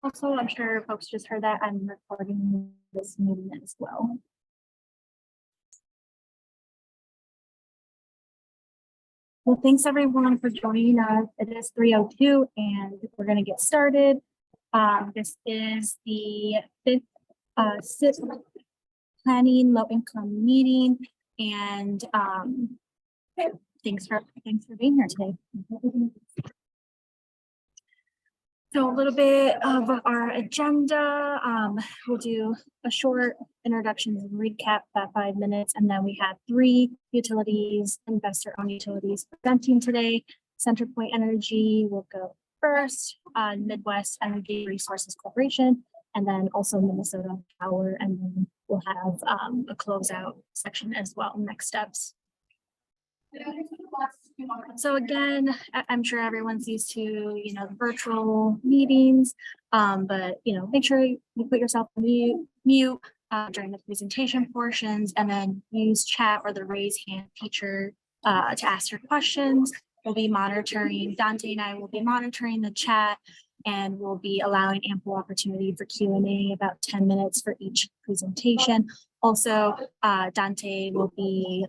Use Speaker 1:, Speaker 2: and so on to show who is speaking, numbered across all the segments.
Speaker 1: Also, I'm sure folks just heard that I'm recording this meeting as well. Well, thanks everyone for joining us. It is 3:02 and we're going to get started. This is the fifth CIP planning low income meeting, and thanks for being here today. So a little bit of our agenda. We'll do a short introduction and recap, about 5 minutes, and then we have 3 utilities, investor-owned utilities presenting today. CenterPoint Energy will go first, Midwest Energy Resources Corporation, and then also Minnesota Power, and then we'll have a closeout section as well, next steps. So again, I'm sure everyone's used to, the virtual meetings, but, make sure you put yourself on mute during the presentation portions, and then use chat or the raise hand feature to ask your questions. We'll be monitoring, Dante and I will be monitoring the chat, and we'll be allowing ample opportunity for Q&A, about 10 minutes for each presentation. Also, Dante will be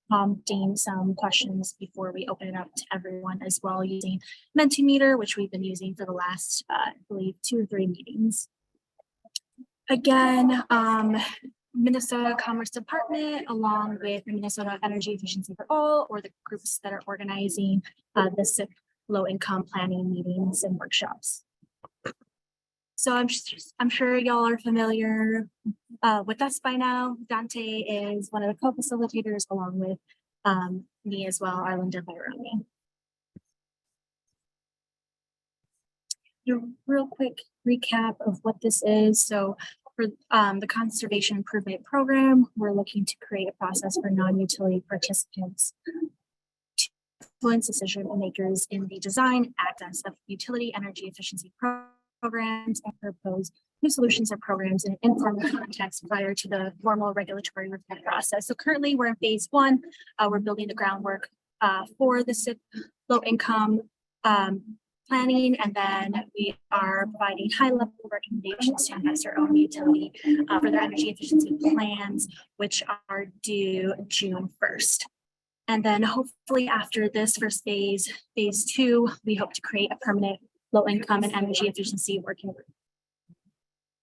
Speaker 1: prompting some questions before we open it up to everyone as well, using Mentimeter, which we've been using for the last, I believe, 2 or 3 meetings. Again, Minnesota Commerce Department, along with the Minnesota Energy Efficiency for All, or the groups that are organizing the CIP low income planning meetings and workshops. So I'm sure y'all are familiar with us by now. Dante is one of the co-facilitators, along with me as well, Arlinda Bayrami. A real quick recap of what this is. So for the Conservation Improvement Program, we're looking to create a process for non-utility participants to influence decision makers in the design, access of utility energy efficiency programs, and propose new solutions or programs in an informal context prior to the formal regulatory review process. So currently we're in phase 1. We're building the groundwork for the CIP low income planning, and then we are providing high-level recommendations to investor-owned utility for their energy efficiency plans, which are due June 1st. And then hopefully after this first phase, phase 2, we hope to create a permanent low income and energy efficiency working group,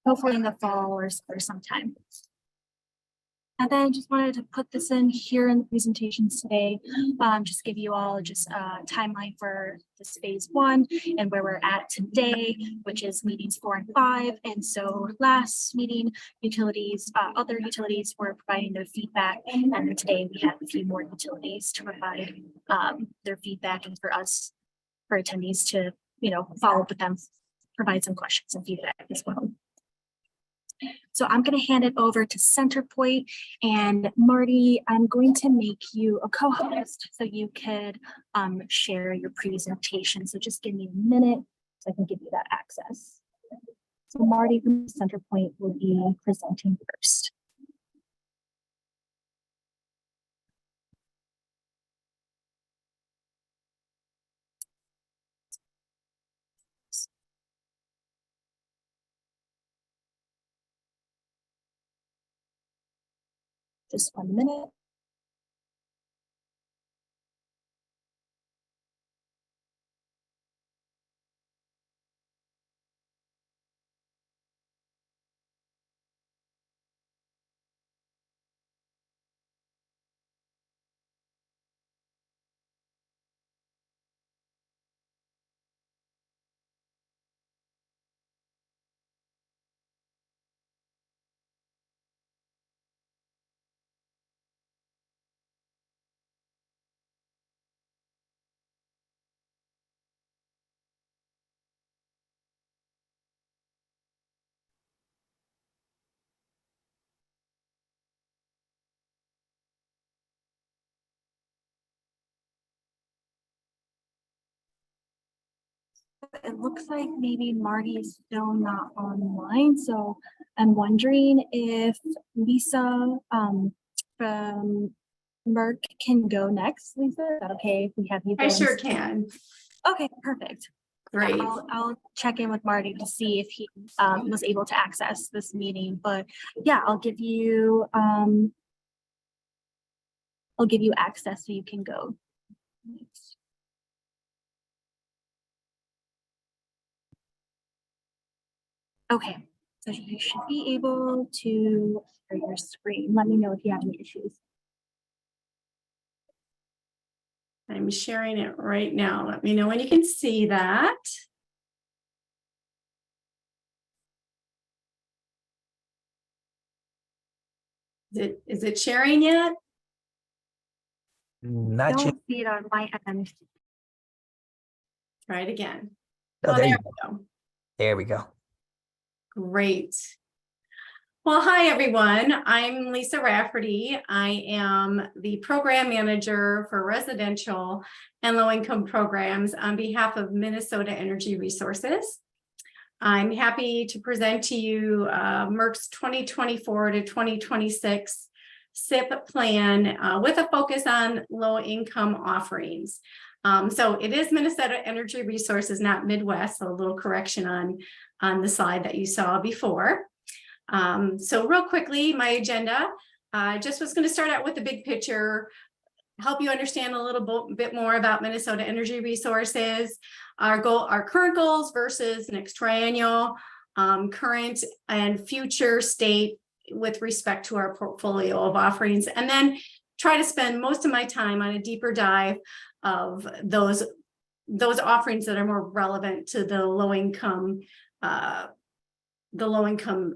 Speaker 1: hopefully in the fall or sometime. And then just wanted to put this in here in the presentations today, just give you all just a timeline for this phase 1 and where we're at today, which is meetings 4 and 5. And so last meeting, other utilities were providing their feedback, and then today we have a few more utilities to provide their feedback, and for attendees to follow up with them, provide some questions and feedback as well. So I'm going to hand it over to CenterPoint, and Marty, I'm going to make you a co-host so you could share your presentation. So just give me a minute so I can give you that access. So Marty from CenterPoint will be presenting first. Just 1 minute. It looks like maybe Marty is still not online, so I'm wondering if Lisa from Merck can go next. Lisa, is that okay if we have you?
Speaker 2: I sure can.
Speaker 1: Okay, perfect.
Speaker 2: Great.
Speaker 1: I'll check in with Marty to see if he was able to access this meeting, but yeah, I'll give you access so you can go. Okay, so you should be able to share your screen. Let me know if you have any issues.
Speaker 2: I'm sharing it right now. Let me know when you can see that. Is it sharing yet?
Speaker 3: Not yet.
Speaker 1: Don't see it on my end.
Speaker 2: Try it again.
Speaker 3: Oh,
Speaker 2: Oh,
Speaker 3: there
Speaker 2: there
Speaker 3: you
Speaker 2: we go.
Speaker 3: There we go.
Speaker 2: Great. Well, hi, everyone. I'm Lisa Rafferty. I am the program manager for residential and low-income programs on behalf of Minnesota Energy Resources. I'm happy to present to you MERC's 2024 to 2026 CIP plan with a focus on low-income offerings. So it is Minnesota Energy Resources, not Midwest, so a little correction on the slide that you saw before. So real quickly, my agenda, just was going to start out with the big picture, help you understand a little bit more about Minnesota Energy Resources, our current goals versus next triennial, current and future state with respect to our portfolio of offerings, and then try to spend most of my time on a deeper dive of those offerings that are more relevant to the low-income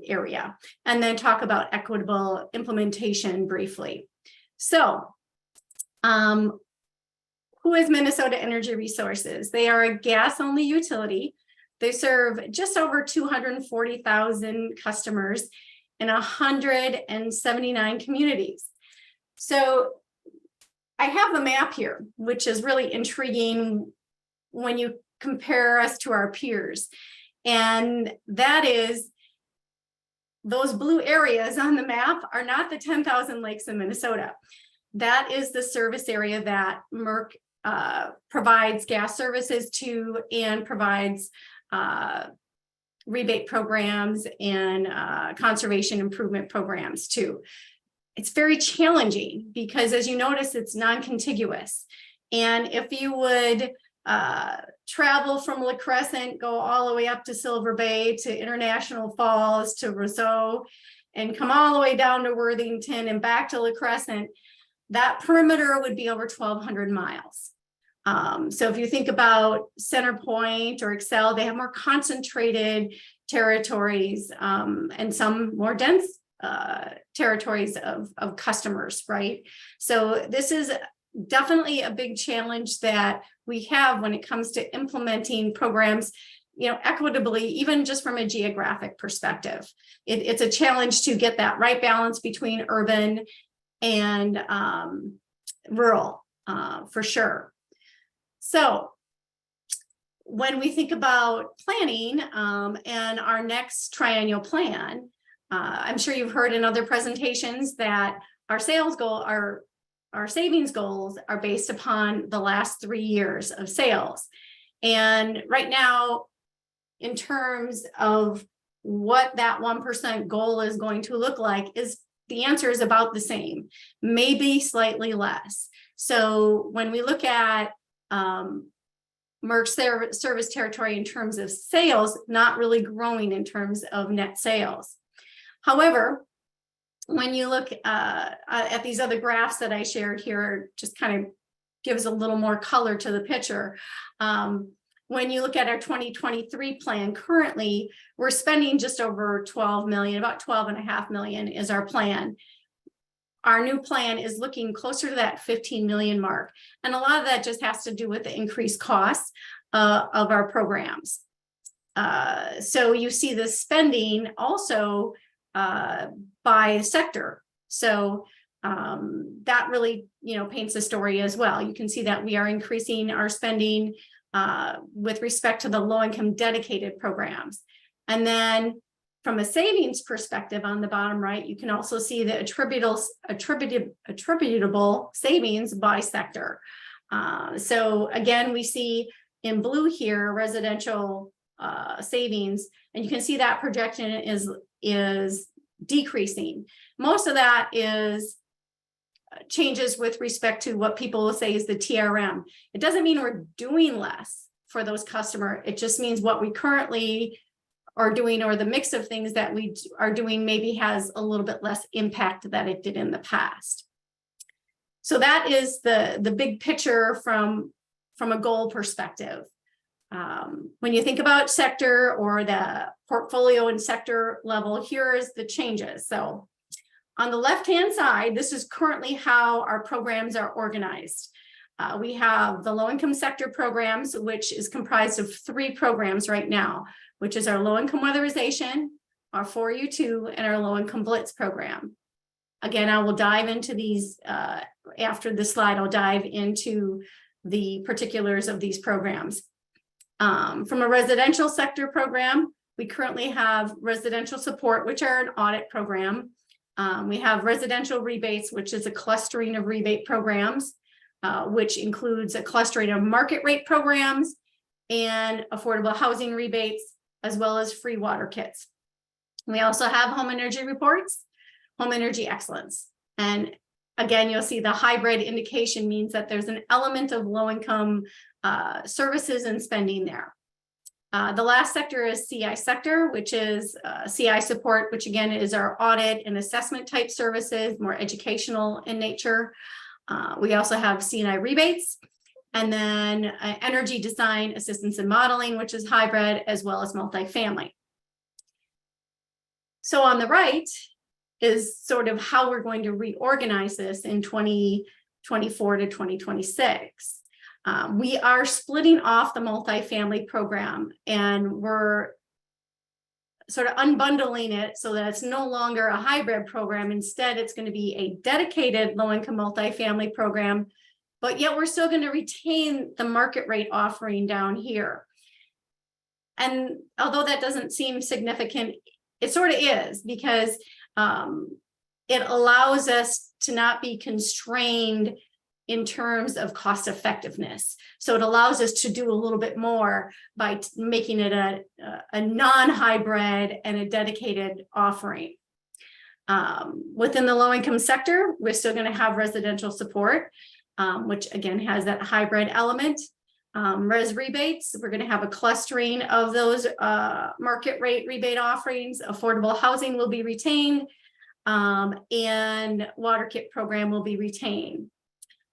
Speaker 2: area, and then talk about equitable implementation briefly. So, who is Minnesota Energy Resources? They are a gas-only utility. They serve just over 240,000 customers in 179 communities. So I have the map here, which is really intriguing when you compare us to our peers. And that is, those blue areas on the map are not the 10,000 lakes in Minnesota. That is the service area that MERC provides gas services to and provides rebate programs and conservation improvement programs to. It's very challenging because, as you notice, it's non-contiguous. And if you would travel from La Crescent, go all the way up to Silver Bay, to International Falls, to Roseau, and come all the way down to Worthington and back to La Crescent, that perimeter would be over 1,200 miles. So if you think about Center Point or Excel, they have more concentrated territories and some more dense territories of customers, right? So this is definitely a big challenge that we have when it comes to implementing programs, equitably, even just from a geographic perspective. It's a challenge to get that right balance between urban and rural, for sure. So when we think about planning and our next triennial plan, I'm sure you've heard in other presentations that our sales goal, our savings goals are based upon the last 3 years of sales. And right now, in terms of what that 1% goal is going to look like, is the answer is about the same, maybe slightly less. So when we look at MERC's service territory in terms of sales, not really growing in terms of net sales. However, when you look at these other graphs that I shared here, just kind of gives a little more color to the picture. When you look at our 2023 plan, currently, we're spending just over 12 million, about 12.5 million is our plan. Our new plan is looking closer to that 15 million mark. And a lot of that just has to do with the increased costs of our programs. So you see the spending also by sector. So that really, paints a story as well. You can see that we are increasing our spending with respect to the low-income dedicated programs. And then from a savings perspective on the bottom right, you can also see the attributable savings by sector. So again, we see in blue here, residential savings, and you can see that projection is decreasing. Most of that is changes with respect to what people will say is the TRM. It doesn't mean we're doing less for those customers. It just means what we currently are doing, or the mix of things that we are doing, maybe has a little bit less impact than it did in the past. So that is the big picture from a goal perspective. When you think about sector or the portfolio and sector level, here is the changes. So on the left-hand side, this is currently how our programs are organized. We have the low-income sector programs, which is comprised of 3 programs right now, which is our low-income weatherization, our 4U2, and our low-income blitz program. Again, I will dive into these after the slide. I'll dive into the particulars of these programs. From a residential sector program, we currently have residential support, which are an audit program. We have residential rebates, which is a clustering of rebate programs, which includes a clustering of market rate programs and affordable housing rebates, as well as free water kits. We also have home energy reports, home energy excellence. And again, you'll see the hybrid indication means that there's an element of low-income services and spending there. The last sector is CI sector, which is CI support, which again is our audit and assessment type services, more educational in nature. We also have C&I rebates, and then energy design, assistance and modeling, which is hybrid, as well as multifamily. So on the right is sort of how we're going to reorganize this in 2024 to 2026. We are splitting off the multifamily program, and we're sort of unbundling it so that it's no longer a hybrid program. Instead, it's going to be a dedicated low-income multifamily program, but yet we're still going to retain the market rate offering down here. And although that doesn't seem significant, it sort of is, because it allows us to not be constrained in terms of cost effectiveness. So it allows us to do a little bit more by making it a non-hybrid and a dedicated offering. Within the low-income sector, we're still going to have residential support, which again has that hybrid element. Res rebates, we're going to have a clustering of those market rate rebate offerings. Affordable housing will be retained, and water kit program will be retained.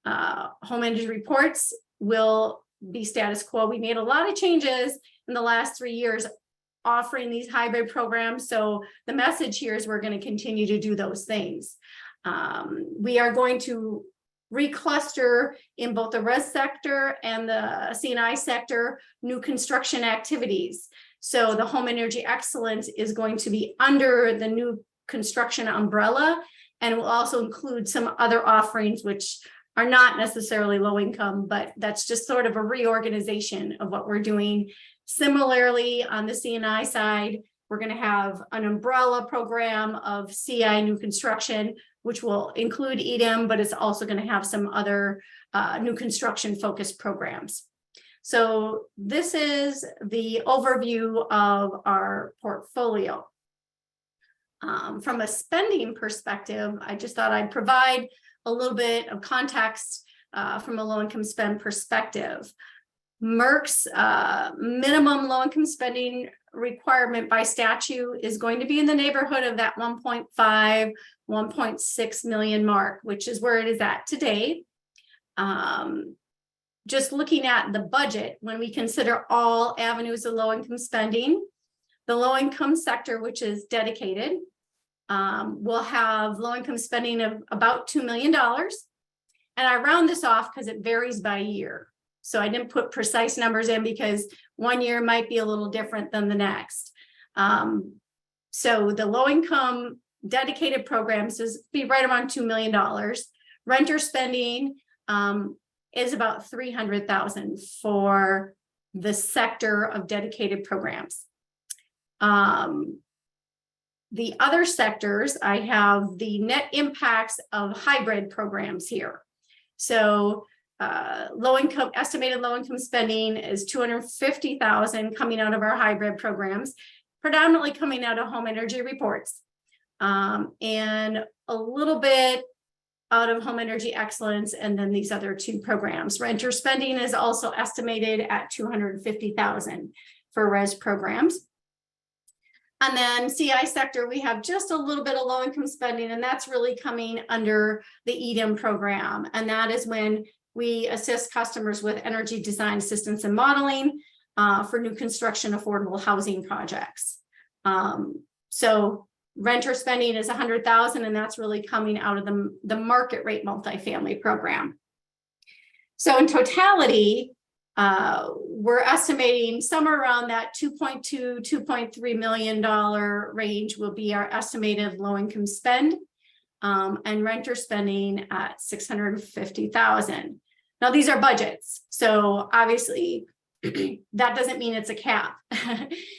Speaker 2: Home energy reports will be status quo. We made a lot of changes in the last 3 years offering these hybrid programs. So the message here is we're going to continue to do those things. We are going to recluster in both the res sector and the C&I sector new construction activities. So the home energy excellence is going to be under the new construction umbrella, and will also include some other offerings which are not necessarily low income, but that's just sort of a reorganization of what we're doing. Similarly, on the C&I side, we're going to have an umbrella program of CI new construction, which will include EDM, but it's also going to have some other new construction focused programs. So this is the overview of our portfolio. From a spending perspective, I just thought I'd provide a little bit of context from a low-income spend perspective. MERC's minimum low-income spending requirement by statute is going to be in the neighborhood of that 1.5, 1.6 million mark, which is where it is at today. Just looking at the budget, when we consider all avenues of low-income spending, the low-income sector, which is dedicated, will have low-income spending of about $2 million. And I round this off because it varies by year. So I didn't put precise numbers in because one year might be a little different than the next. So the low-income dedicated programs is be right around $2 million. Renter spending is about $300,000 for the sector of dedicated programs. The other sectors, I have the net impacts of hybrid programs here. So estimated low income spending is $250,000 coming out of our hybrid programs, predominantly coming out of home energy reports, and a little bit out of home energy excellence, and then these other two programs. Renter spending is also estimated at $250,000 for res programs. And then CI sector, we have just a little bit of low income spending, and that's really coming under the EDIM program. And that is when we assist customers with energy design assistance and modeling for new construction affordable housing projects. So renter spending is $100,000, and that's really coming out of the market rate multifamily program. So in totality, we're estimating somewhere around that $2.3 million range will be our estimated low income spend, and renter spending at $650,000. Now these are budgets, so obviously that doesn't mean it's a cap.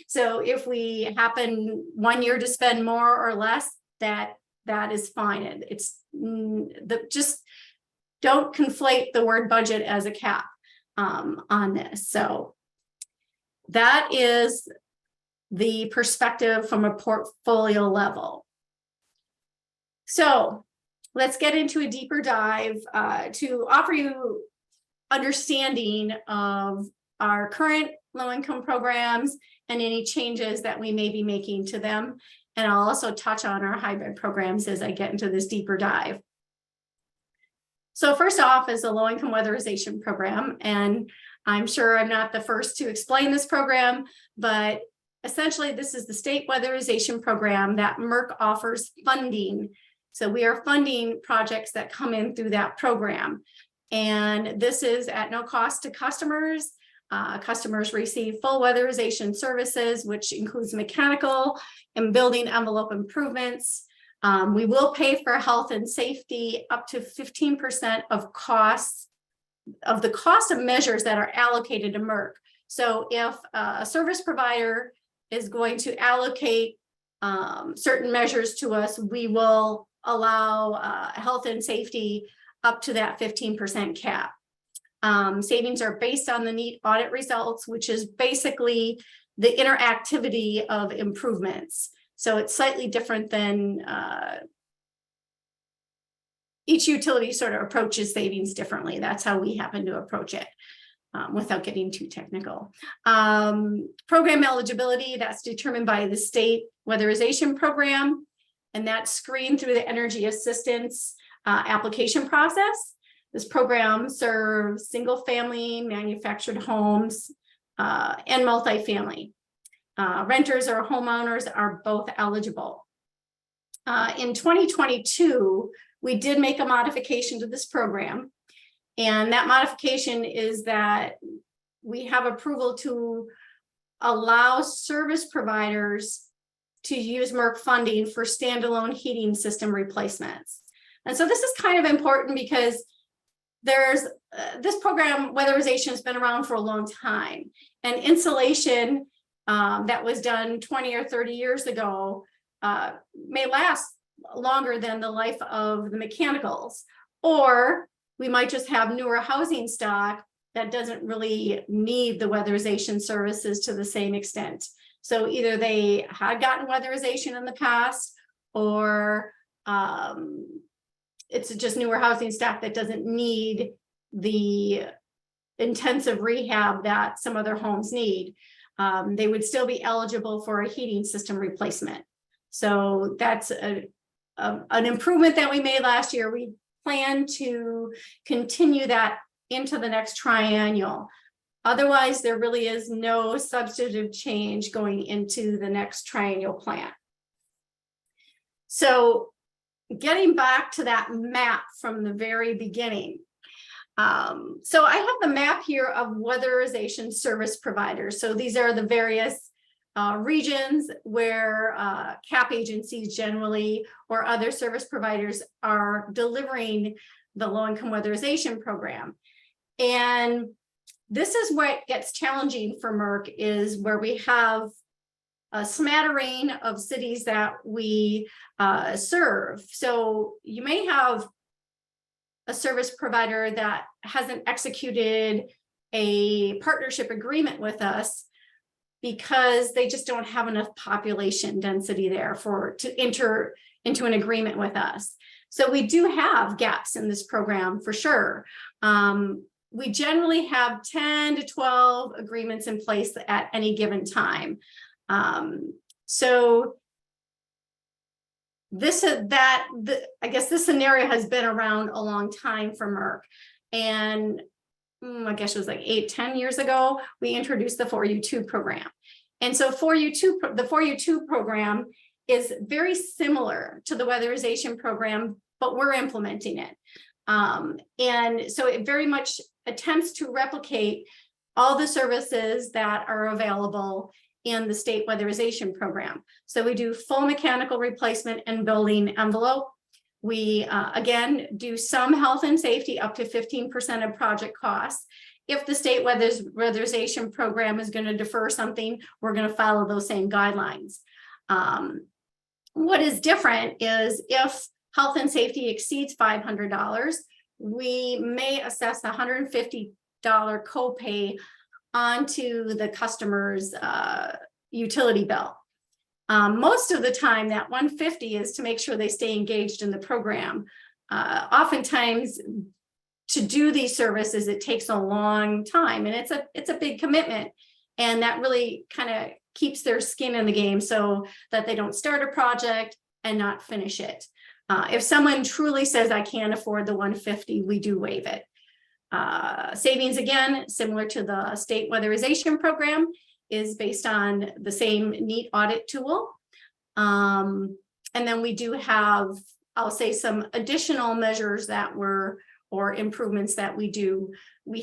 Speaker 2: So if we happen one year to spend more or less, that is fine. It's just don't conflate the word budget as a cap on this. So that is the perspective from a portfolio level. So let's get into a deeper dive to offer you understanding of our current low-income programs and any changes that we may be making to them. And I'll also touch on our hybrid programs as I get into this deeper dive. So first off is the low-income weatherization program. And I'm sure I'm not the first to explain this program, but essentially this is the state weatherization program that MERC offers funding. So we are funding projects that come in through that program. And this is at no cost to customers. Customers receive full weatherization services, which includes mechanical and building envelope improvements. We will pay for health and safety up to 15% of the cost of measures that are allocated to MERC. So if a service provider is going to allocate certain measures to us, we will allow health and safety up to that 15% cap. Savings are based on the NEAT audit results, which is basically the interactivity of improvements. So it's slightly different than each utility sort of approaches savings differently. That's how we happen to approach it without getting too technical. Program eligibility, that's determined by the state weatherization program, and that's screened through the energy assistance application process. This program serves single family, manufactured homes, and multifamily. Renters or homeowners are both eligible. In 2022, we did make a modification to this program. And that modification is that we have approval to allow service providers to use MERC funding for standalone heating system replacements. And so this is kind of important because there's this program, weatherization, has been around for a long time, and insulation that was done 20 or 30 years ago may last longer than the life of the mechanicals, or we might just have newer housing stock that doesn't really need the weatherization services to the same extent. So either they had gotten weatherization in the past, or it's just newer housing stock that doesn't need the intensive rehab that some other homes need. They would still be eligible for a heating system replacement. So that's an improvement that we made last year. We plan to continue that into the next triennial. Otherwise, there really is no substantive change going into the next triennial plan. So getting back to that map from the very beginning. So I have the map here of weatherization service providers. So these are the various regions where CAP agencies generally or other service providers are delivering the low-income weatherization program. And this is what gets challenging for MERC, is where we have a smattering of cities that we serve. So you may have a service provider that hasn't executed a partnership agreement with us because they just don't have enough population density there to enter into an agreement with us. So we do have gaps in this program for sure. We generally have 10 to 12 agreements in place at any given time. So I guess this scenario has been around a long time for Merck. And I guess it was like 8-10 years ago, we introduced the 4U2 program. And so the 4U2 program is very similar to the weatherization program, but we're implementing it. And so it very much attempts to replicate all the services that are available in the state weatherization program. So we do full mechanical replacement and building envelope. We, again, do some health and safety up to 15% of project costs. If the state weatherization program is going to defer something, we're going to follow those same guidelines. What is different is if health and safety exceeds $500, we may assess a $150 copay onto the customer's utility bill. Most of the time, that $150 is to make sure they stay engaged in the program. Oftentimes, to do these services, it takes a long time, and it's a big commitment, and that really kind of keeps their skin in the game so that they don't start a project and not finish it. If someone truly says, I can't afford the $150, we do waive it. Savings, again, similar to the state weatherization program, is based on the same NEAT audit tool. And then we do have, I'll say, some additional measures or improvements that we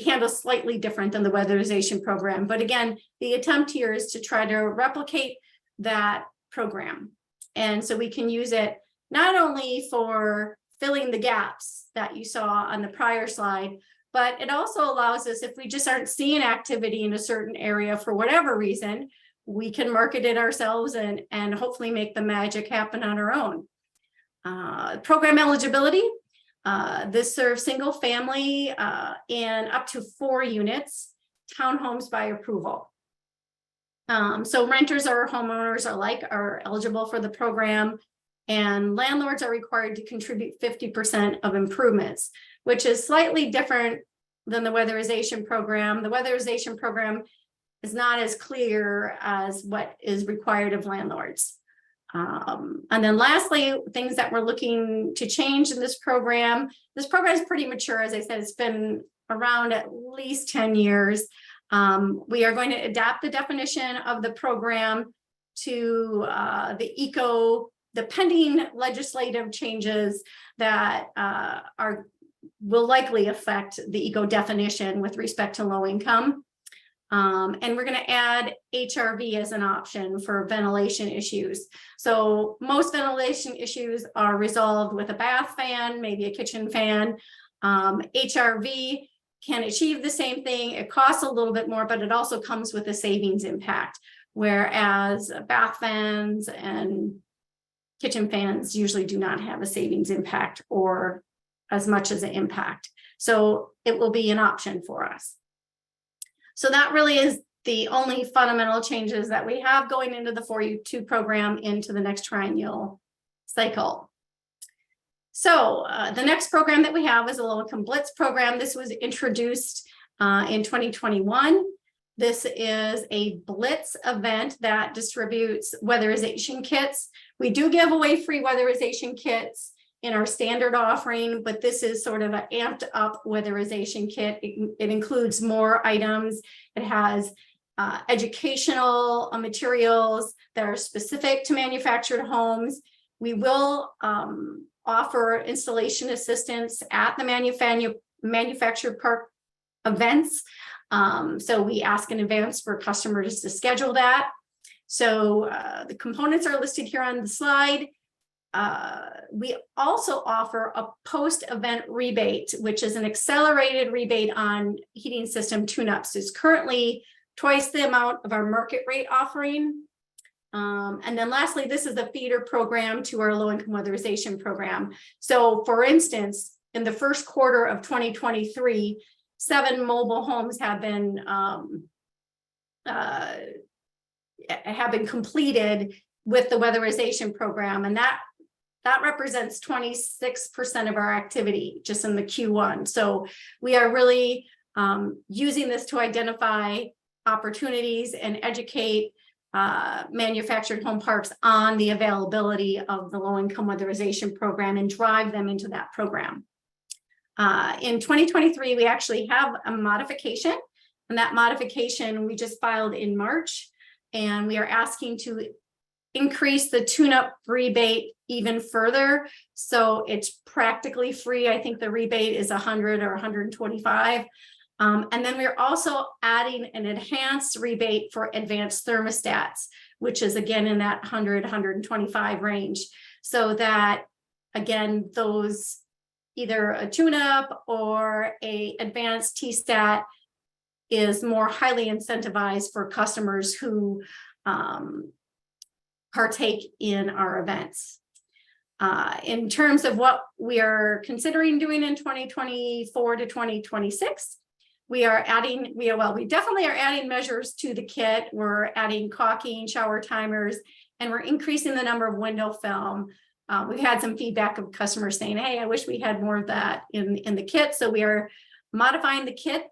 Speaker 2: handle slightly different than the weatherization program. But again, the attempt here is to try to replicate that program. And so we can use it not only for filling the gaps that you saw on the prior slide, but it also allows us, if we just aren't seeing activity in a certain area for whatever reason, we can market it ourselves and hopefully make the magic happen on our own. Program eligibility. This serves single family and up to 4 units, townhomes by approval. So renters or homeowners are eligible for the program, and landlords are required to contribute 50% of improvements, which is slightly different than the weatherization program. The weatherization program is not as clear as what is required of landlords. And then lastly, things that we're looking to change in this program. This program is pretty mature. As I said, it's been around at least 10 years. We are going to adapt the definition of the program to the pending legislative changes that will likely affect the eco definition with respect to low income. And we're going to add HRV as an option for ventilation issues. So most ventilation issues are resolved with a bath fan, maybe a kitchen fan. HRV can achieve the same thing. It costs a little bit more, but it also comes with a savings impact, whereas bath fans and kitchen fans usually do not have a savings impact or as much as an impact. So it will be an option for us. So that really is the only fundamental changes that we have going into the 4U2 program into the next triennial cycle. So the next program that we have is a low-income blitz program. This was introduced in 2021. This is a blitz event that distributes weatherization kits. We do give away free weatherization kits in our standard offering, but this is sort of an amped up weatherization kit. It includes more items. It has educational materials that are specific to manufactured homes. We will offer installation assistance at the manufactured park events. So we ask in advance for customers to schedule that. So the components are listed here on the slide. We also offer a post-event rebate, which is an accelerated rebate on heating system tune-ups. It's currently twice the amount of our market rate offering. And then lastly, this is the feeder program to our low-income weatherization program. So for instance, in the first quarter of 2023, 7 mobile homes have been completed with the weatherization program, and that represents 26% of our activity just in the Q1. So we are really using this to identify opportunities and educate manufactured home parks on the availability of the low-income weatherization program and drive them into that program. In 2023, we actually have a modification, and that modification we just filed in March, and we are asking to increase the tune-up rebate even further. So it's practically free. I think the rebate is 100 or 125. And then we're also adding an enhanced rebate for advanced thermostats, which is again in that 100, 125 range. So that, again, those either a tune-up or a advanced T-stat is more highly incentivized for customers who partake in our events. In terms of what we are considering doing in 2024 to 2026, we definitely are adding measures to the kit. We're adding caulking, shower timers, and we're increasing the number of window film. We've had some feedback of customers saying, hey, I wish we had more of that in the kit. So we are modifying the kit,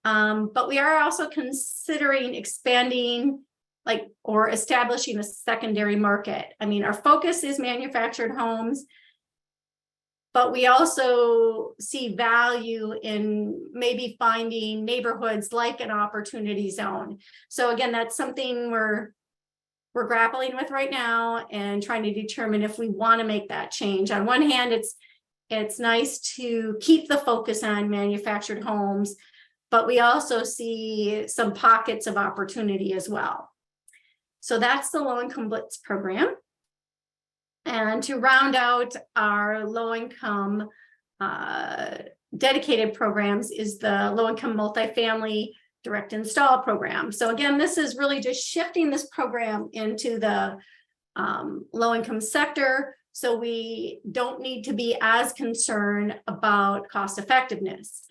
Speaker 2: but we are also considering expanding or establishing a secondary market. I mean, our focus is manufactured homes, but we also see value in maybe finding neighborhoods like an opportunity zone. So again, that's something we're grappling with right now and trying to determine if we want to make that change. On one hand, it's nice to keep the focus on manufactured homes, but we also see some pockets of opportunity as well. So that's the low-income blitz program. And to round out our low-income dedicated programs is the low-income multifamily direct install program. So again, this is really just shifting this program into the low-income sector. So we don't need to be as concerned about cost effectiveness.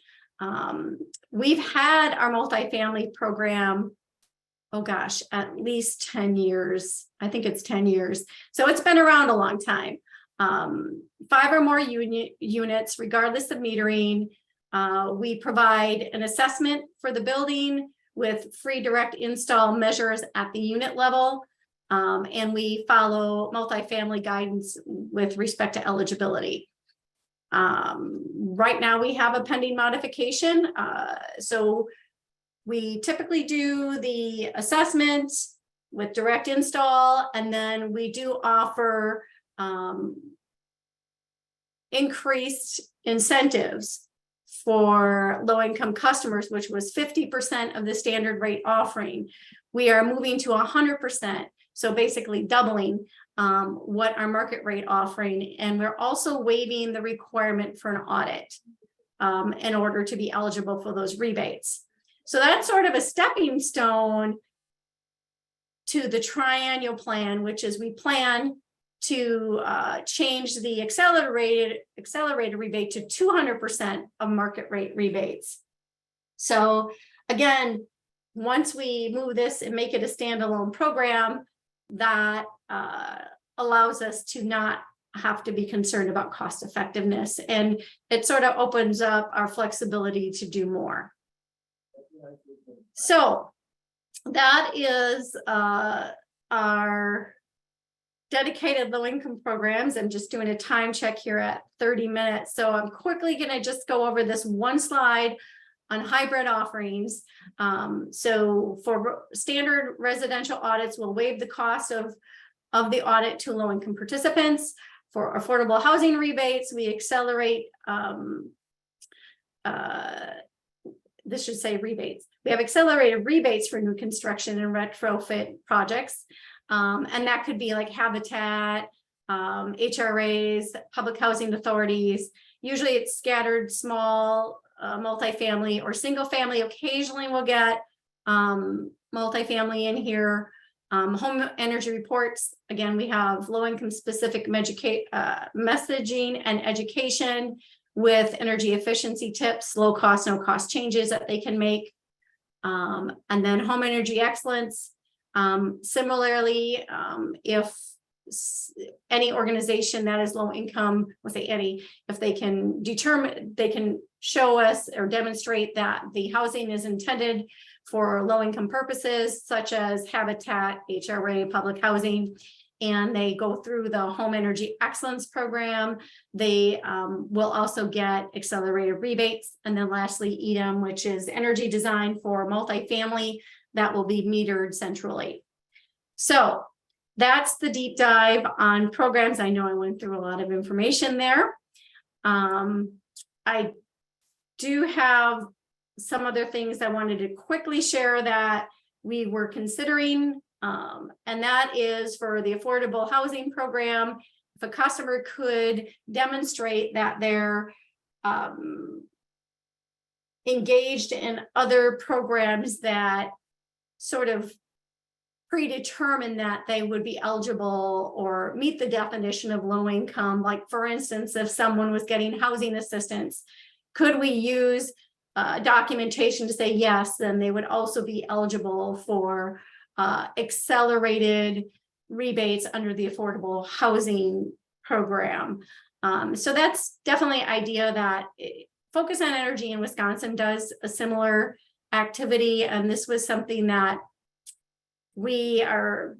Speaker 2: We've had our multifamily program, oh gosh, at least 10 years. I think it's 10 years. So it's been around a long time. 5 or more units, regardless of metering. We provide an assessment for the building with free direct install measures at the unit level. And we follow multifamily guidance with respect to eligibility. Right now we have a pending modification. So we typically do the assessment with direct install, and then we do offer increased incentives for low-income customers, which was 50% of the standard rate offering. We are moving to 100%, so basically doubling what our market rate offering, and we're also waiving the requirement for an audit in order to be eligible for those rebates. So that's sort of a stepping stone to the triennial plan, which is we plan to change the accelerated rebate to 200% of market rate rebates. So again, once we move this and make it a standalone program, that allows us to not have to be concerned about cost effectiveness, and it sort of opens up our flexibility to do more. So that is our dedicated low-income programs. I'm just doing a time check here at 30 minutes. So I'm quickly going to just go over this one slide on hybrid offerings. So for standard residential audits, we'll waive the cost of the audit to low-income participants. For affordable housing rebates, we accelerate, this should say rebates. We have accelerated rebates for new construction and retrofit projects. And that could be like Habitat, HRAs, public housing authorities. Usually it's scattered small multifamily or single family. Occasionally we'll get multifamily in here. Home energy reports. Again, we have low-income specific messaging and education. with energy efficiency tips, low cost, no cost changes that they can make. And then home energy excellence. Similarly, if any organization that is low income, we'll say any, if they can determine, they can show us or demonstrate that the housing is intended for low income purposes, such as habitat, HRA, public housing, and they go through the home energy excellence program, they will also get accelerated rebates. And then lastly, EDM, which is energy design for multifamily that will be metered centrally. So that's the deep dive on programs. I know I went through a lot of information there. I do have some other things I wanted to quickly share that we were considering, and that is for the affordable housing program. If a customer could demonstrate that they're engaged in other programs that sort of predetermine that they would be eligible or meet the definition of low income. Like for instance, if someone was getting housing assistance, could we use documentation to say yes, then they would also be eligible for accelerated rebates under the affordable housing program. So that's definitely an idea that Focus on Energy in Wisconsin does a similar activity. And this was something that we are,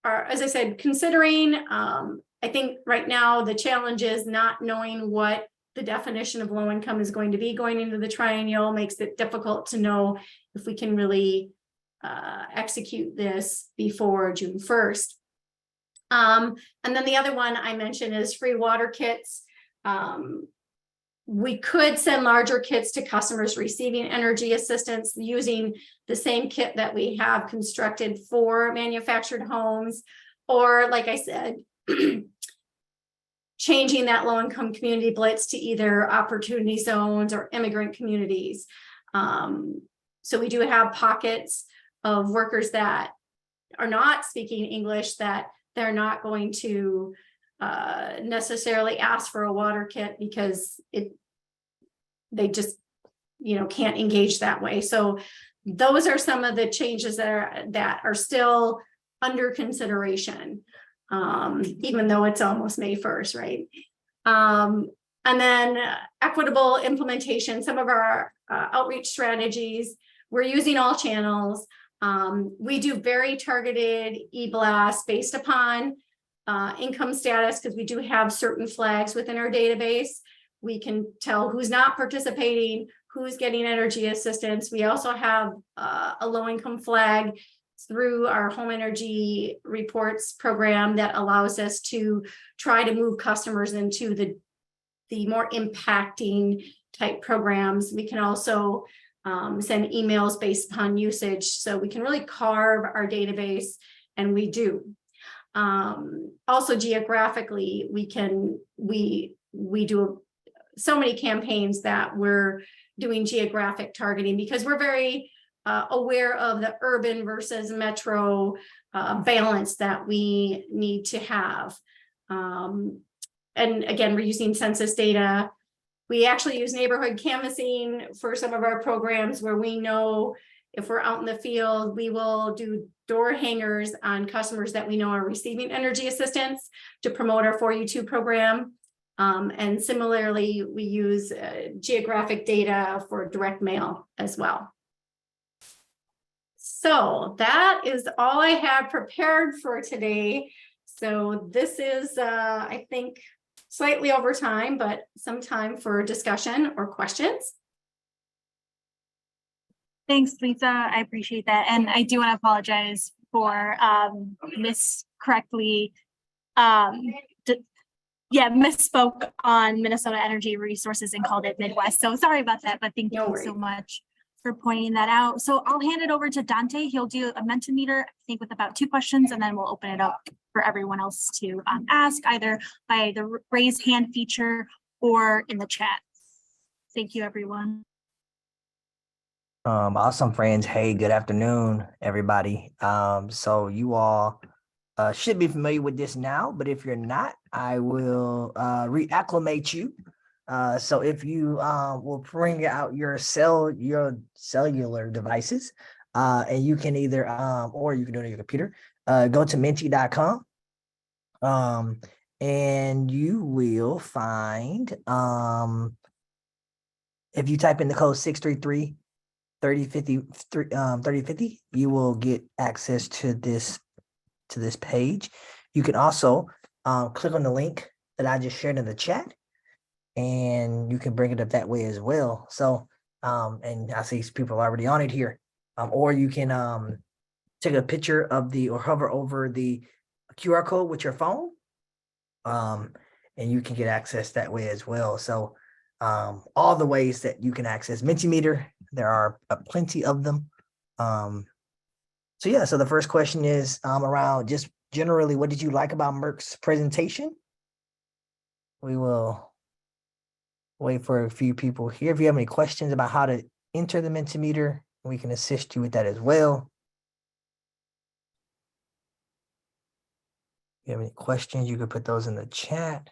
Speaker 2: as I said, considering. I think right now the challenge is not knowing what the definition of low income is going to be going into the triennial. Makes it difficult to know if we can really execute this before June 1st. And then the other one I mentioned is free water kits. We could send larger kits to customers receiving energy assistance using the same kit that we have constructed for manufactured homes, or like I said, changing that low-income community blitz to either opportunity zones or immigrant communities. So we do have pockets of workers that are not speaking English that they're not going to necessarily ask for a water kit because they just can't engage that way. So those are some of the changes that are still under consideration, even though it's almost May 1st, right? And then equitable implementation, some of our outreach strategies, we're using all channels. We do very targeted e-blasts based upon income status, because we do have certain flags within our database. We can tell who's not participating, who's getting energy assistance. We also have a low-income flag through our home energy reports program that allows us to try to move customers into the more impacting type programs. We can also send emails based upon usage, so we can really carve our database, and we do. Also geographically, we do so many campaigns that we're doing geographic targeting, because we're very aware of the urban versus metro balance that we need to have. And again, we're using census data. We actually use neighborhood canvassing for some of our programs, where we know if we're out in the field, we will do door hangers on customers that we know are receiving energy assistance to promote our 4U2 program. And similarly, we use geographic data for direct mail as well. So that is all I have prepared for today. So this is, I think, slightly over time, but some time for discussion or questions.
Speaker 1: Thanks, Lisa. I appreciate that. And I do want to apologize for miscorrectly misspoke on Minnesota Energy Resources and called it Midwest. So sorry about that, but thank you so much for pointing that out. So I'll hand it over to Dante. He'll do a Mentimeter, I think, with about 2 questions, and then we'll open it up for everyone else to ask, either by the raise hand feature or in the chat. Thank you, everyone.
Speaker 3: Awesome, friends. Hey, good afternoon, everybody. So you all should be familiar with this now, but if you're not, I will reacclimate you. So if you will bring out your cellular devices, and you can either or you can do it on your computer, go to menti.com. And you will find if you type in the code 633 3050 3050, you will get access to this page. You can also click on the link that I just shared in the chat, and you can bring it up that way as well. So and I see people already on it here. Or you can take a picture of or hover over the QR code with your phone. And you can get access that way as well. So all the ways that you can access Mentimeter, there are plenty of them. So yeah, so the first question is around just generally, what did you like about Merck's presentation? We will wait for a few people here. If you have any questions about how to enter the Mentimeter, we can assist you with that as well. If you have any questions, you can put those in the chat.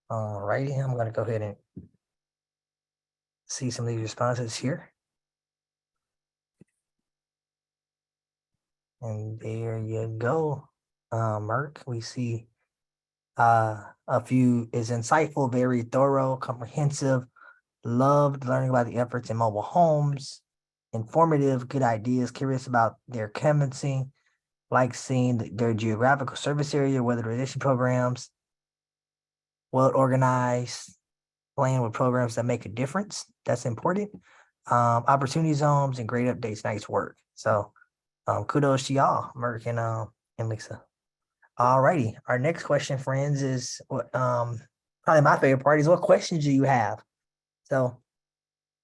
Speaker 3: All righty, I'm going to go ahead and see some of these responses here. And there you go, Merck. We see a few is insightful, very thorough, comprehensive, loved learning about the efforts in mobile homes, informative, good ideas, curious about their canvassing, like seeing their geographical service area, weatherization programs, well organized, playing with programs that make a difference. That's important. Opportunity zones and great updates. Nice work. So kudos to y'all, Merck and Lisa. All righty. Our next question, friends, is what probably my favorite part is what questions do you have? So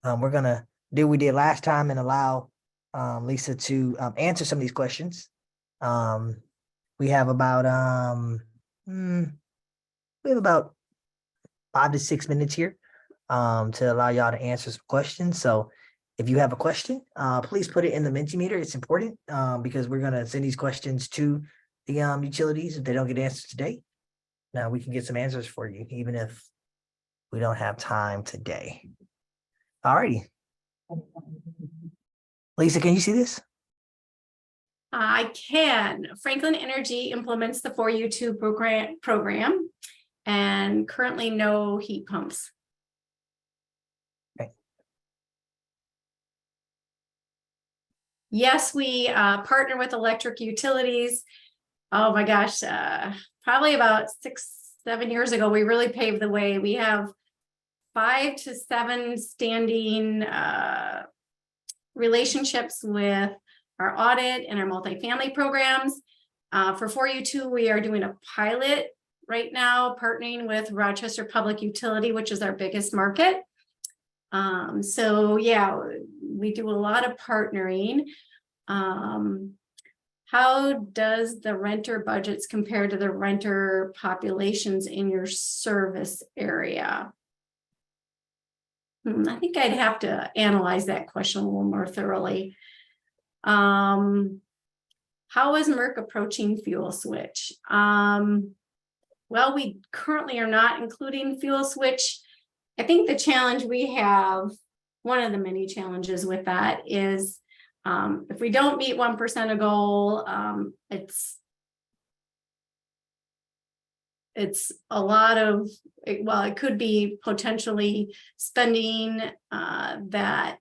Speaker 3: we're gonna do what we did last time and allow Lisa to answer some of these questions. We have about 5 to 6 minutes here to allow y'all to answer some questions. So if you have a question, please put it in the Mentimeter. It's important because we're going to send these questions to the utilities if they don't get answers today. Now we can get some answers for you, even if we don't have time today. All righty. Lisa, can you see this?
Speaker 2: I can. Franklin Energy implements the 4U2 program and currently no heat pumps.
Speaker 3: Okay.
Speaker 2: Yes, we partner with electric utilities. Oh my gosh, probably about 6-7 years ago, we really paved the way. We have 5 to 7 standing relationships with our audit and our multifamily programs. For 4U2, we are doing a pilot right now, partnering with Rochester Public Utility, which is our biggest market. So yeah, we do a lot of partnering. How does the renter budgets compare to the renter populations in your service area? I think I'd have to analyze that question a little more thoroughly. How is Merck approaching fuel switch? Well, we currently are not including fuel switch. I think the challenge we have, one of the many challenges with that is if we don't meet 1% of goal, it's a lot of, well, it could be potentially spending that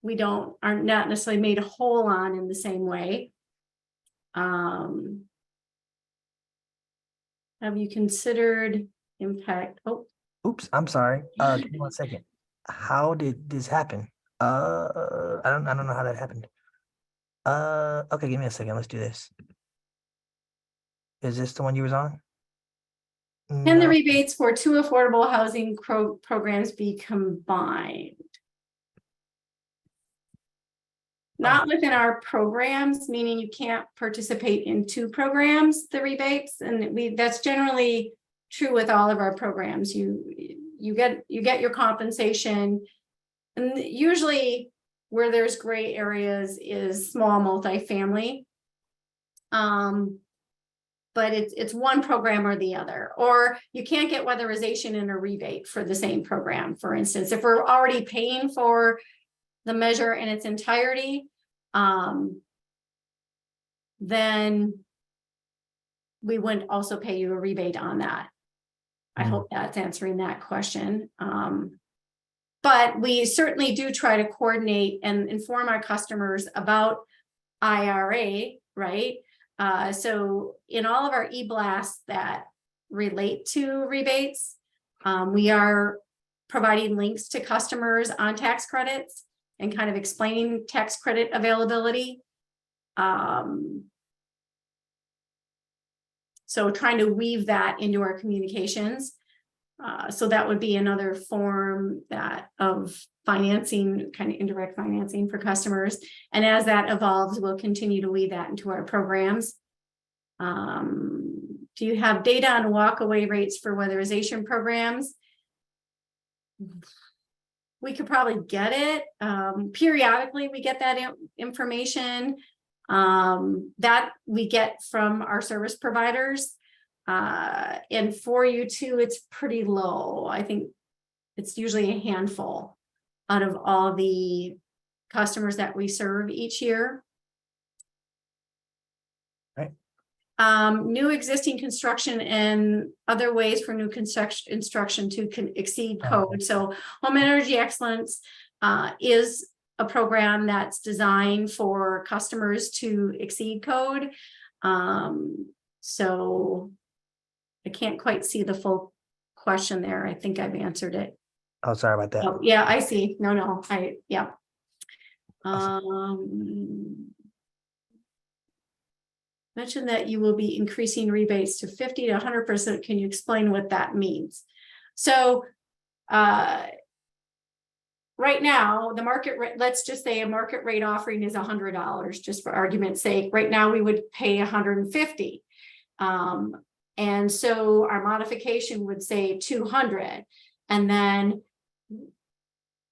Speaker 2: we are not necessarily made whole on in the same way. Have you considered impact? Oh,
Speaker 3: oops, I'm sorry. Give me 1 second. How did this happen? I don't know how that happened. Okay, give me a second. Let's do this. Is this the one you was on?
Speaker 2: Can the rebates for 2 affordable housing programs be combined? Not within our programs, meaning you can't participate in 2 programs, the rebates, and that's generally true with all of our programs. You get your compensation, and usually where there's gray areas is small multifamily. But it's one program or the other, or you can't get weatherization and a rebate for the same program. For instance, if we're already paying for the measure in its entirety, then we wouldn't also pay you a rebate on that. I hope that's answering that question. But we certainly do try to coordinate and inform our customers about IRA, right? So in all of our e-blasts that relate to rebates, we are providing links to customers on tax credits and kind of explaining tax credit availability. So trying to weave that into our communications. So that would be another form of financing, kind of indirect financing for customers. And as that evolves, we'll continue to weave that into our programs. Do you have data on walkaway rates for weatherization programs? We could probably get it. Periodically, we get that information that we get from our service providers. And for you too, it's pretty low. I think it's usually a handful out of all the customers that we serve each year.
Speaker 3: Right.
Speaker 2: New existing construction and other ways for new construction to exceed code. So Home Energy Excellence is a program that's designed for customers to exceed code. So I can't quite see the full question there. I think I've answered it.
Speaker 3: Oh, sorry about that.
Speaker 2: Oh, yeah, I see. No, yeah. Mentioned that you will be increasing rebates to 50 to 100%. Can you explain what that means? So, right now, the market rate, let's just say a market rate offering is $100, just for argument's sake. Right now, we would pay $150. And so our modification would say 200. And then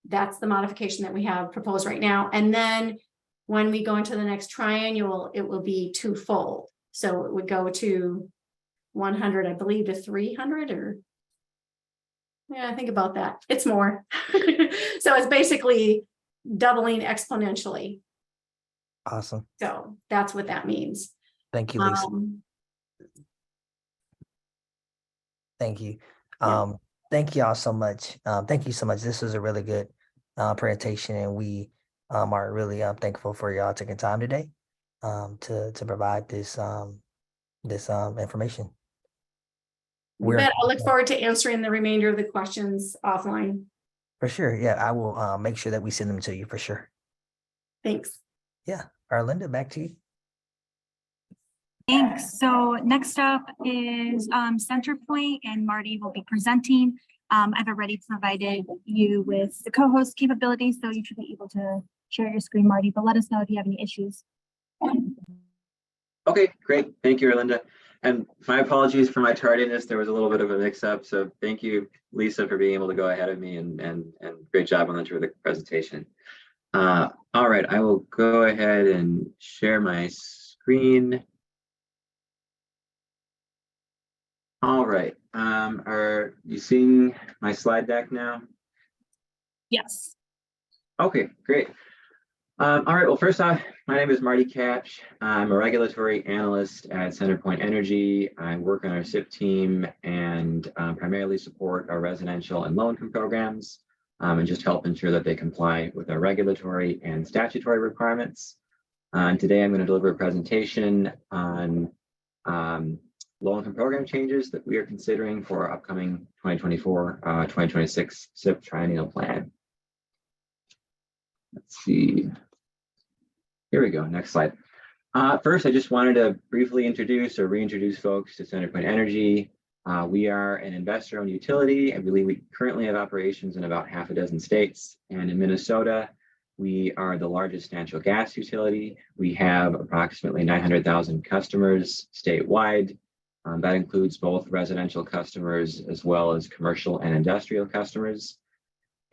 Speaker 2: that's the modification that we have proposed right now. And then when we go into the next triannual, it will be twofold. So it would go to 100, I believe, to 300 or. Yeah, think about that. It's more. So it's basically doubling exponentially.
Speaker 3: Awesome.
Speaker 2: So that's what that means.
Speaker 3: Thank you, Lisa. Thank you. Thank you all so much. Thank you so much. This was a really good presentation, and we are really thankful for y'all taking time today to provide this information.
Speaker 2: I look forward to answering the remainder of the questions offline.
Speaker 3: For sure. Yeah, I will make sure that we send them to you for sure.
Speaker 2: Thanks.
Speaker 3: Yeah. Arlinda, back to you.
Speaker 1: Thanks. So next up is Centerpoint, and Marty will be presenting. I've already provided you with the co-host capabilities, so you should be able to share your screen, Marty, but let us know if you have any issues.
Speaker 4: Okay, great. Thank you, Arlinda. And my apologies for my tardiness. There was a little bit of a mix-up. So thank you, Lisa, for being able to go ahead of me, and great job on the terrific presentation. All right, I will go ahead and share my screen. All right, are you seeing my slide deck now?
Speaker 1: Yes.
Speaker 4: Okay, great. All right, well, first off, my name is Marty Kapsch. I'm a regulatory analyst at Centerpoint Energy. I work on our CIP team and primarily support our residential and low-income programs and just help ensure that they comply with our regulatory and statutory requirements. And today I'm going to deliver a presentation on low-income program changes that we are considering for our upcoming 2024-2026 CIP triennial plan. Let's see. Here we go. Next slide. First, I just wanted to briefly introduce or reintroduce folks to Centerpoint Energy. We are an investor-owned utility. I believe we currently have operations in about half a dozen states. And in Minnesota, we are the largest natural gas utility. We have approximately 900,000 customers statewide. That includes both residential customers as well as commercial and industrial customers.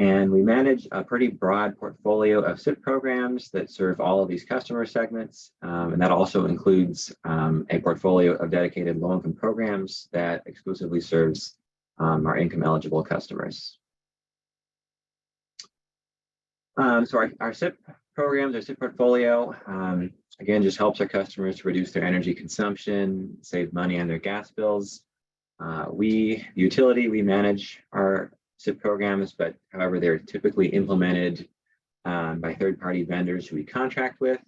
Speaker 4: And we manage a pretty broad portfolio of CIP programs that serve all of these customer segments. And that also includes a portfolio of dedicated low-income programs that exclusively serves our income eligible customers. So our CIP programs, our CIP portfolio, again, just helps our customers to reduce their energy consumption, save money on their gas bills. The utility, we manage our CIP programs, but however, they're typically implemented by third-party vendors who we contract with.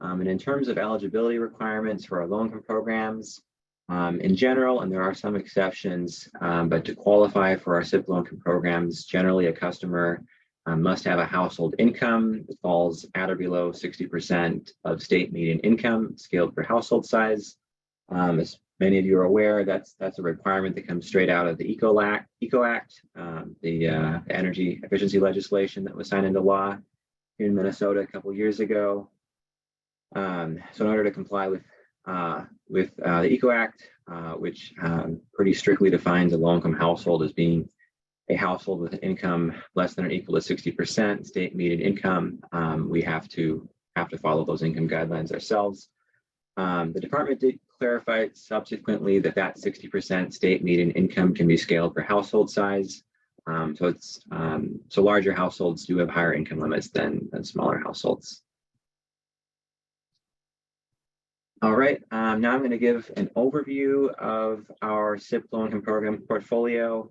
Speaker 4: And in terms of eligibility requirements for our low-income programs, in general, and there are some exceptions, but to qualify for our CIP low-income programs, generally a customer must have a household income that falls at or below 60% of state median income scaled per household size. As many of you are aware, that's a requirement that comes straight out of the ECO Act, the energy efficiency legislation that was signed into law here in Minnesota a couple years ago. So in order to comply with the ECO Act, which pretty strictly defines a low-income household as being a household with an income less than or equal to 60% state median income, we have to follow those income guidelines ourselves. The department did clarify subsequently that 60% state median income can be scaled per household size. So larger households do have higher income limits than smaller households. All right, now I'm going to give an overview of our CIP low-income program portfolio.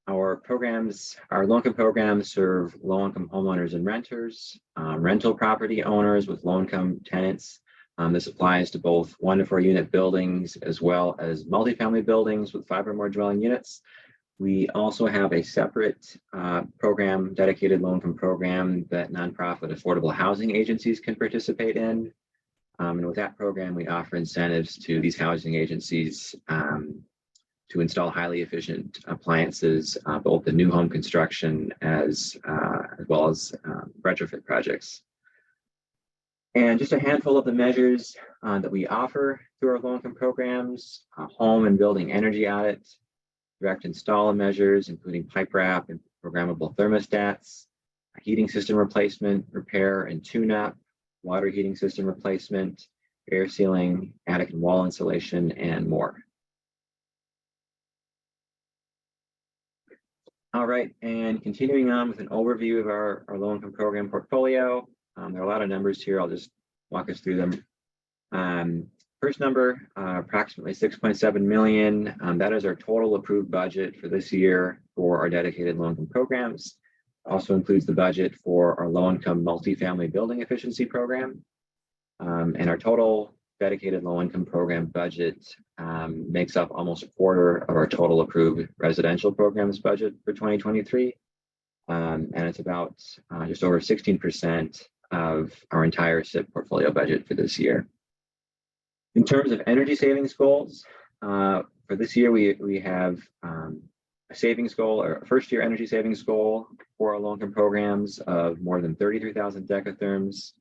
Speaker 4: Our low-income programs serve low-income homeowners and renters, rental property owners with low-income tenants. This applies to both 1 to 4 unit buildings as well as multifamily buildings with 5 or more dwelling units. We also have a separate program, dedicated low-income program that nonprofit affordable housing agencies can participate in. And with that program, we offer incentives to these housing agencies to install highly efficient appliances, both the new home construction as well as retrofit projects. And just a handful of the measures that we offer through our low-income programs: home and building energy audit, direct install measures, including pipe wrap and programmable thermostats, heating system replacement, repair and tune-up, water heating system replacement, air sealing, attic and wall insulation, and more. All right, and continuing on with an overview of our low-income program portfolio. There are a lot of numbers here. I'll just walk us through them. First number, approximately 6.7 million. That is our total approved budget for this year for our dedicated low-income programs. Also includes the budget for our low-income multifamily building efficiency program. And our total dedicated low-income program budget makes up almost a quarter of our total approved residential programs budget for 2023. And it's about just over 16% of our entire CIP portfolio budget for this year. In terms of energy savings goals, for this year, we have a savings goal, or a first-year energy savings goal for our low-income programs of more than 33,000 decatherms.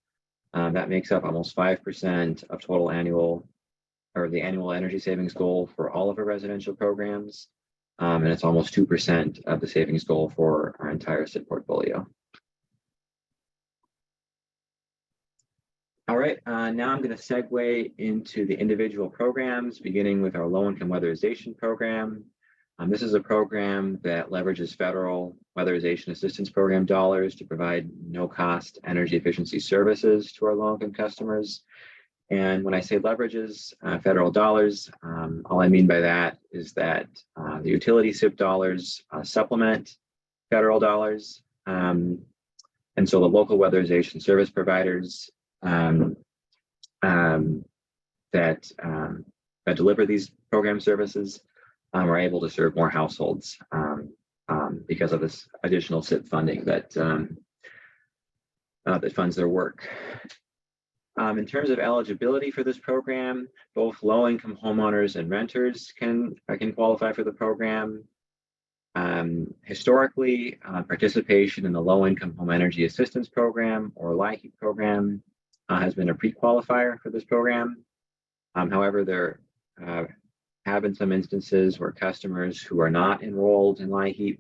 Speaker 4: That makes up almost 5% of total annual, or the annual energy savings goal for all of our residential programs. And it's almost 2% of the savings goal for our entire CIP portfolio. All right, now I'm going to segue into the individual programs, beginning with our low-income weatherization program. This is a program that leverages federal weatherization assistance program dollars to provide no-cost energy efficiency services to our low-income customers. And when I say leverages federal dollars, all I mean by that is that the utility CIP dollars supplement federal dollars. And so the local weatherization service providers that deliver these program services are able to serve more households because of this additional CIP funding that funds their work. In terms of eligibility for this program, both low-income homeowners and renters can qualify for the program. Historically, participation in the Low-Income Home Energy Assistance Program, or LIHEAP program, has been a pre-qualifier for this program. However, there have been some instances where customers who are not enrolled in LIHEAP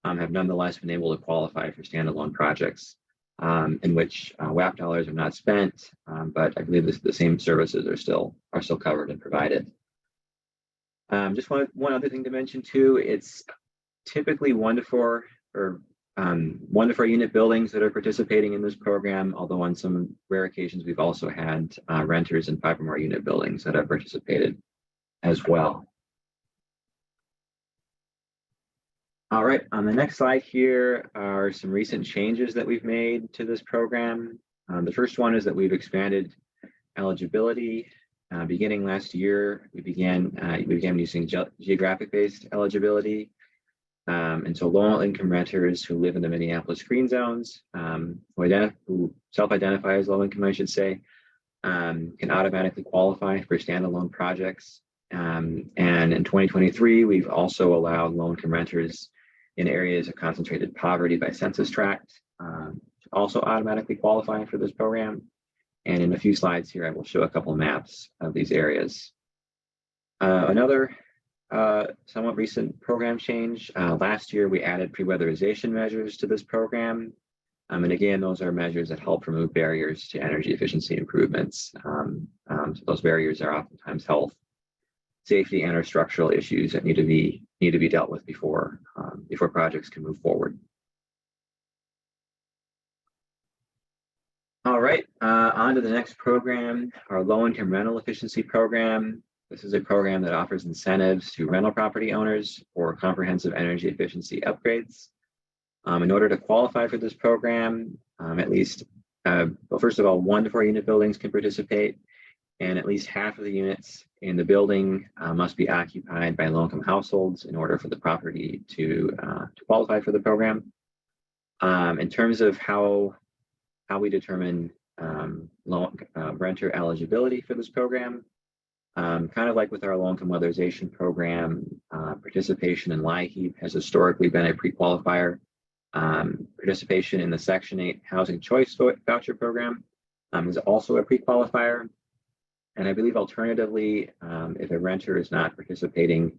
Speaker 4: have nonetheless been able to qualify for standalone projects in which WAP dollars are not spent, but I believe the same services are still covered and provided. Just one other thing to mention too, it's typically 1 to 4 or 1 to 4 unit buildings that are participating in this program, although on some rare occasions we've also had renters in 5 or more unit buildings that have participated as well. All right, on the next slide here are some recent changes that we've made to this program. The first one is that we've expanded eligibility. Beginning last year, we began using geographic-based eligibility. And so low-income renters who live in the Minneapolis green zones, who self-identify as low-income, I should say, can automatically qualify for standalone projects. And in 2023, we've also allowed low-income renters in areas of concentrated poverty by census tract to also automatically qualify for this program. And in a few slides here, I will show a couple maps of these areas. Another somewhat recent program change. Last year, we added pre-weatherization measures to this program. And again, those are measures that help remove barriers to energy efficiency improvements. So those barriers are oftentimes health, safety, and/or structural issues that need to be dealt with before projects can move forward. All right, on to the next program, our low-income rental efficiency program. This is a program that offers incentives to rental property owners for comprehensive energy efficiency upgrades. In order to qualify for this program, at least, well, first of all, 1 to 4 unit buildings can participate, and at least half of the units in the building must be occupied by low-income households in order for the property to qualify for the program. In terms of how we determine renter eligibility for this program, kind of like with our low-income weatherization program, participation in LIHEAP has historically been a pre-qualifier. Participation in the Section 8 Housing Choice Voucher Program is also a pre-qualifier. And I believe alternatively, if a renter is not participating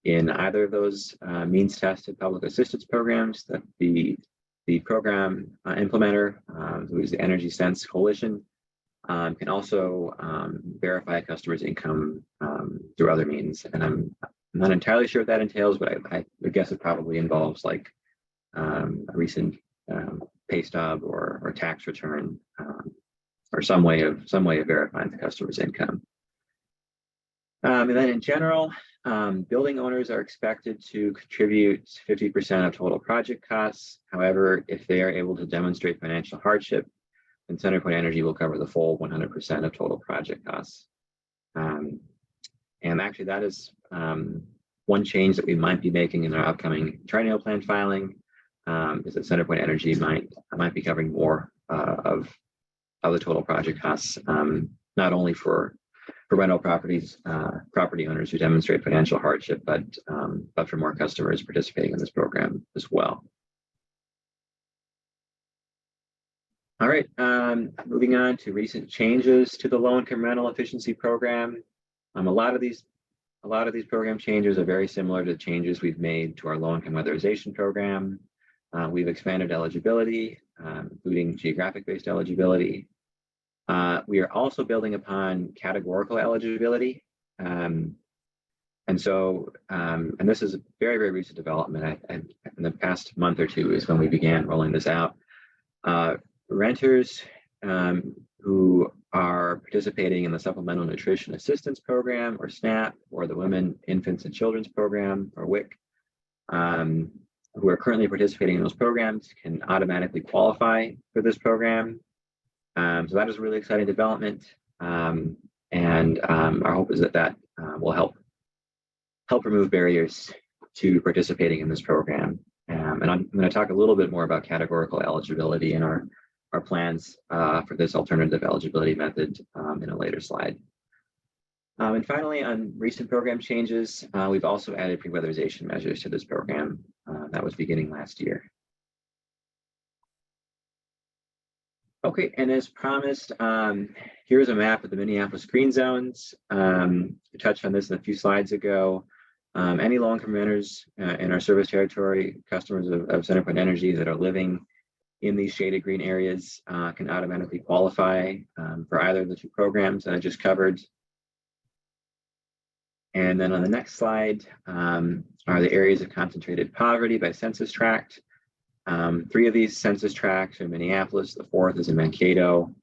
Speaker 4: in either of those means-tested public assistance programs, that the program implementer, who is the Energy Sense Coalition, can also verify a customer's income through other means. And I'm not entirely sure what that entails, but I would guess it probably involves like a recent pay stub or tax return, or some way of verifying the customer's income. And then in general, building owners are expected to contribute 50% of total project costs. However, if they are able to demonstrate financial hardship, then CenterPoint Energy will cover the full 100% of total project costs. And actually, that is one change that we might be making in our upcoming triennial plan filing, is that CenterPoint Energy might be covering more of the total project costs, not only for rental property owners who demonstrate financial hardship, but for more customers participating in this program as well. All right, moving on to recent changes to the low-income rental efficiency program. A lot of these program changes are very similar to the changes we've made to our low-income weatherization program. We've expanded eligibility, including geographic-based eligibility. We are also building upon categorical eligibility. And this is a very, very recent development. In the past month or two is when we began rolling this out. Renters who are participating in the Supplemental Nutrition Assistance Program, or SNAP, or the Women, Infants, and Children's Program, or WIC, who are currently participating in those programs can automatically qualify for this program. So that is a really exciting development. And our hope is that will help remove barriers to participating in this program. And I'm going to talk a little bit more about categorical eligibility in our plans for this alternative eligibility method in a later slide. And finally, on recent program changes, we've also added pre-weatherization measures to this program. That was beginning last year. Okay, and as promised, here's a map of the Minneapolis green zones. We touched on this a few slides ago. Any low-income renters in our service territory, customers of CenterPoint Energy that are living in these shaded green areas can automatically qualify for either of the two programs that I just covered. And then on the next slide are the areas of concentrated poverty by census tract. 3 of these census tracts are in Minneapolis, the 4th is in Mankato.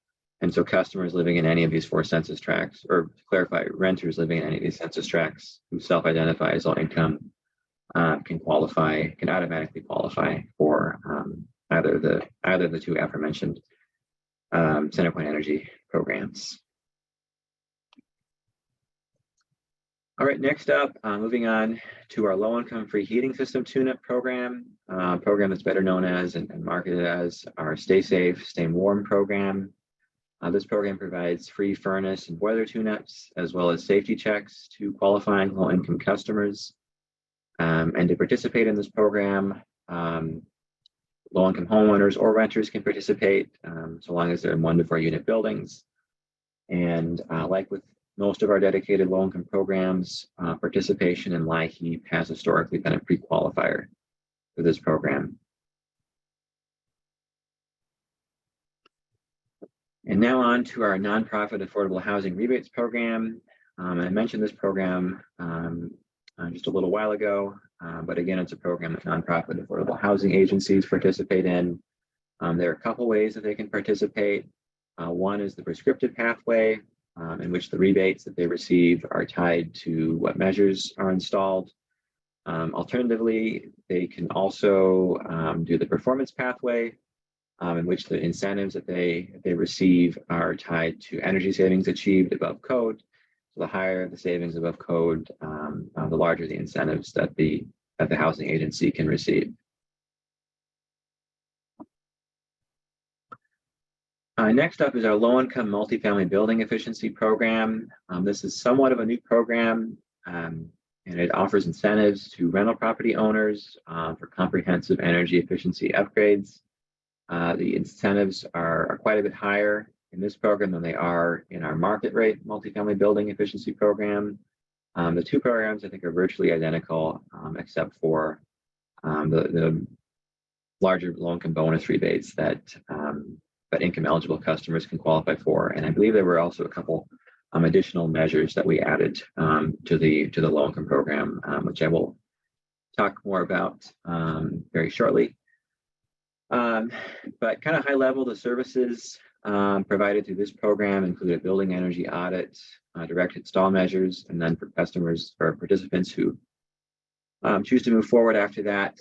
Speaker 4: And so customers living in any of these 4 census tracts, or to clarify, renters living in any of these census tracts who self-identify as low income can automatically qualify for either of the 2 aforementioned CenterPoint Energy programs. All right, next up, moving on to our low-income free heating system tune-up program, program that's better known as and marketed as our Stay Safe, Stay Warm program. This program provides free furnace and boiler tune-ups, as well as safety checks to qualifying low-income customers. And to participate in this program, low-income homeowners or renters can participate, so long as they're in 1 to 4 unit buildings. And like with most of our dedicated low-income programs, participation in LIHEAP has historically been a pre-qualifier for this program. And now on to our nonprofit affordable housing rebates program. I mentioned this program just a little while ago, but again, it's a program that nonprofit affordable housing agencies participate in. There are a couple ways that they can participate. One is the prescriptive pathway, in which the rebates that they receive are tied to what measures are installed. Alternatively, they can also do the performance pathway, in which the incentives that they receive are tied to energy savings achieved above code. So the higher the savings above code, the larger the incentives that the housing agency can receive. Next up is our low-income multifamily building efficiency program. This is somewhat of a new program, and it offers incentives to rental property owners for comprehensive energy efficiency upgrades. The incentives are quite a bit higher in this program than they are in our market rate multifamily building efficiency program. The 2 programs, I think, are virtually identical, except for the larger low-income bonus rebates that income eligible customers can qualify for. And I believe there were also a couple additional measures that we added to the low-income program, which I will talk more about very shortly. But kind of high level, the services provided through this program include a building energy audit, direct install measures, and then for customers or participants who choose to move forward after that,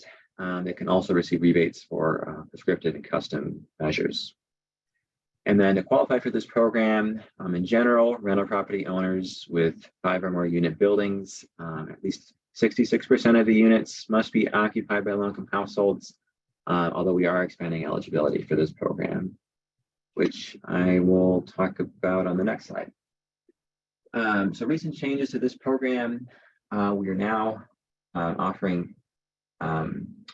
Speaker 4: they can also receive rebates for prescriptive and custom measures. And then to qualify for this program, in general, rental property owners with 5 or more unit buildings, at least 66% of the units must be occupied by low-income households, although we are expanding eligibility for this program, which I will talk about on the next slide. So recent changes to this program, we are now offering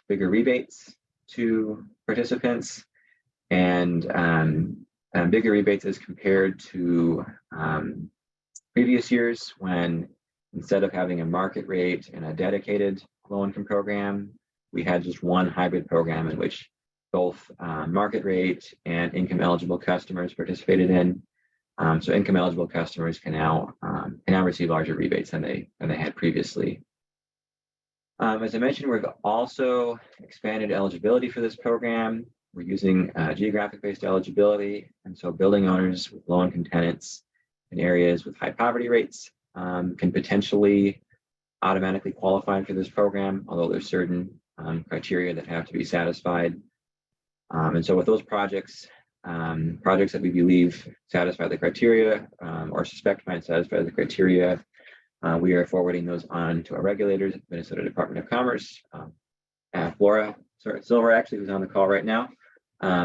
Speaker 4: bigger rebates to participants, and bigger rebates as compared to previous years, when instead of having a market rate and a dedicated low-income program, we had just one hybrid program in which both market rate and income eligible customers participated in. So income eligible customers can now receive larger rebates than they had previously. As I mentioned, we've also expanded eligibility for this program. We're using geographic-based eligibility, and so building owners with low-income tenants in areas with high poverty rates can potentially automatically qualify for this program, although there's certain criteria that have to be satisfied. And so with those projects that we believe satisfy the criteria or suspect might satisfy the criteria, we are forwarding those on to our regulators, Minnesota Department of Commerce. Flora Silver, actually, who's on the call right now,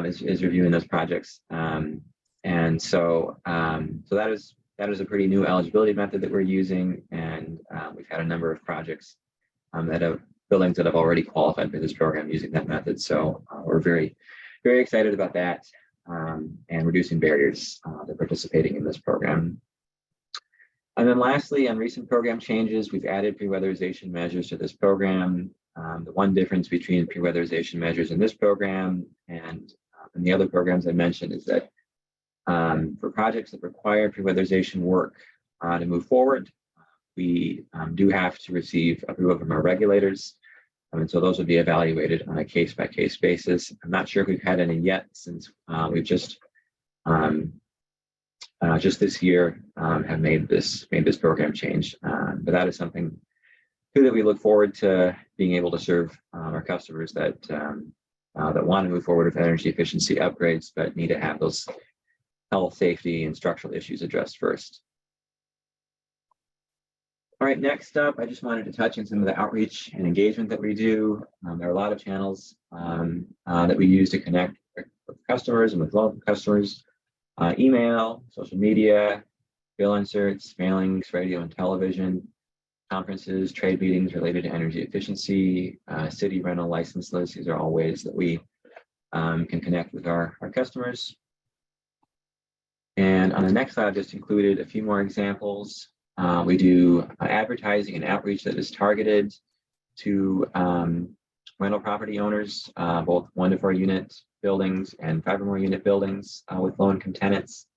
Speaker 4: is reviewing those projects. And so that is a pretty new eligibility method that we're using, and we've had a number of projects that have buildings that have already qualified for this program using that method. So we're very, very excited about that and reducing barriers to participating in this program. And then lastly, on recent program changes, we've added pre-weatherization measures to this program. The one difference between pre-weatherization measures in this program and in the other programs I mentioned is that for projects that require pre-weatherization work to move forward, we do have to receive approval from our regulators. And so those would be evaluated on a case-by-case basis. I'm not sure if we've had any yet, since we've just this year have made this program change. But that is something too that we look forward to being able to serve our customers that want to move forward with energy efficiency upgrades, but need to have those health, safety, and structural issues addressed first. All right, next up, I just wanted to touch on some of the outreach and engagement that we do. There are a lot of channels that we use to connect with customers and with local customers. Email, social media, bill inserts, mailings, radio and television, conferences, trade meetings related to energy efficiency, city rental license lists. These are all ways that we can connect with our customers. And on the next slide, I've just included a few more examples. We do advertising and outreach that is targeted to rental property owners, both 1 to 4 unit buildings and 5 or more unit buildings with low-income tenants.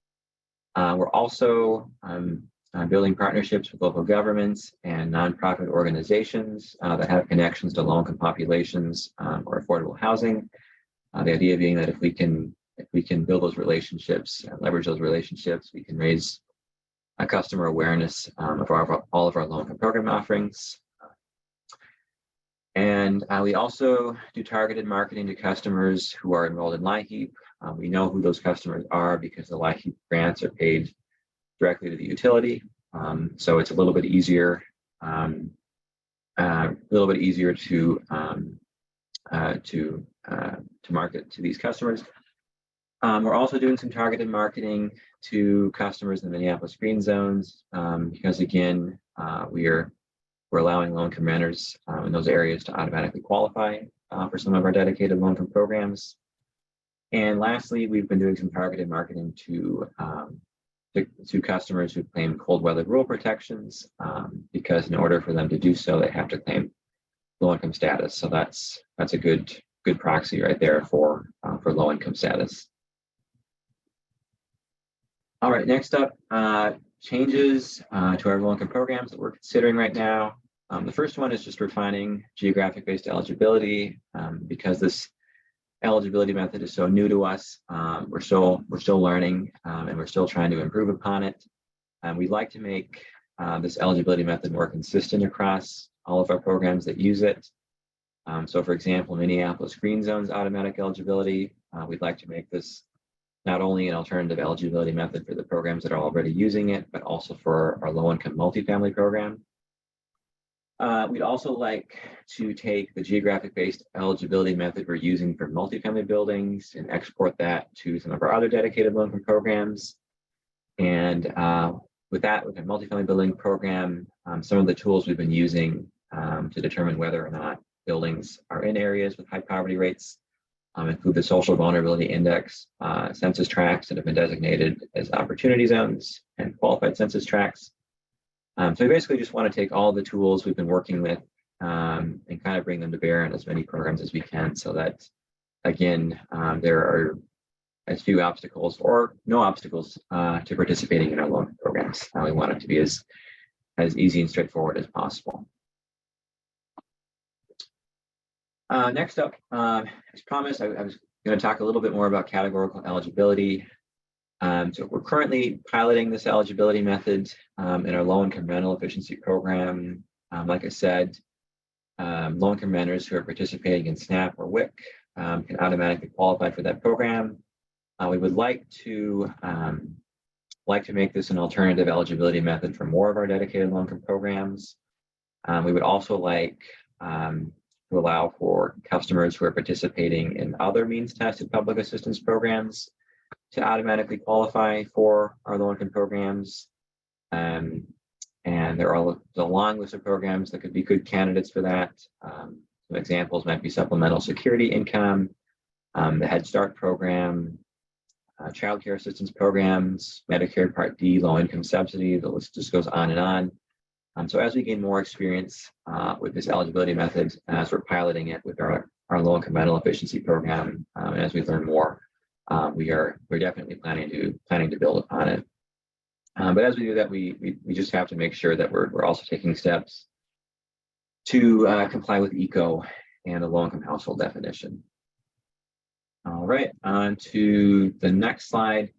Speaker 4: We're also building partnerships with local governments and nonprofit organizations that have connections to low-income populations or affordable housing. The idea being that if we can build those relationships, leverage those relationships, we can raise customer awareness of all of our low-income program offerings. And we also do targeted marketing to customers who are enrolled in LIHEAP. We know who those customers are because the LIHEAP grants are paid directly to the utility. So it's a little bit easier, to market to these customers. We're also doing some targeted marketing to customers in the Minneapolis green zones because, again, we're allowing low-income renters in those areas to automatically qualify for some of our dedicated low-income programs. And lastly, we've been doing some targeted marketing to customers who claim cold weather rural protections because in order for them to do so, they have to claim low-income status. So that's a good proxy right there for low-income status. All right, next up, changes to our low-income programs that we're considering right now. The first one is just refining geographic-based eligibility because this eligibility method is so new to us. We're still learning and we're still trying to improve upon it. We'd like to make this eligibility method more consistent across all of our programs that use it. So, for example, Minneapolis Green Zones automatic eligibility, we'd like to make this not only an alternative eligibility method for the programs that are already using it, but also for our low-income multifamily program. We'd also like to take the geographic-based eligibility method we're using for multifamily buildings and export that to some of our other dedicated low-income programs. And with a multifamily building program, some of the tools we've been using to determine whether or not buildings are in areas with high poverty rates include the Social Vulnerability Index, census tracts that have been designated as opportunity zones, and qualified census tracts. So we basically just want to take all the tools we've been working with and kind of bring them to bear on as many programs as we can so that, again, there are as few obstacles or no obstacles to participating in our loan programs. We want it to be as easy and straightforward as possible. Next up, as promised, I was going to talk a little bit more about categorical eligibility. So we're currently piloting this eligibility method in our low-income rental efficiency program. Like I said, low-income renters who are participating in SNAP or WIC can automatically qualify for that program. We would like to make this an alternative eligibility method for more of our dedicated low-income programs. We would also like to allow for customers who are participating in other means-tested public assistance programs to automatically qualify for our low-income programs. And there are a long list of programs that could be good candidates for that. Some examples might be supplemental security income, the Head Start program, child care assistance programs, Medicare Part D, low-income subsidy, the list just goes on and on. So as we gain more experience with this eligibility method, as we're piloting it with our low-income rental efficiency program, and as we learn more, we're definitely planning to build upon it. But as we do that, we just have to make sure that we're also taking steps to comply with ECO and the low-income household definition. All right, on to the next slide.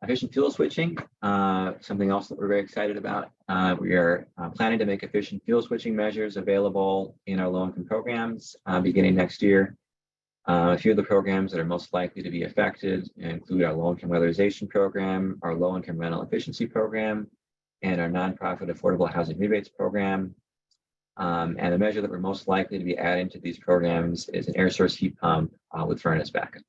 Speaker 4: Efficient fuel switching, something else that we're very excited about. We are planning to make efficient fuel switching measures available in our low-income programs beginning next year. A few of the programs that are most likely to be affected include our low-income weatherization program, our low-income rental efficiency program, and our nonprofit affordable housing rebates program. And the measure that we're most likely to be adding to these programs is an air source heat pump with furnace backup.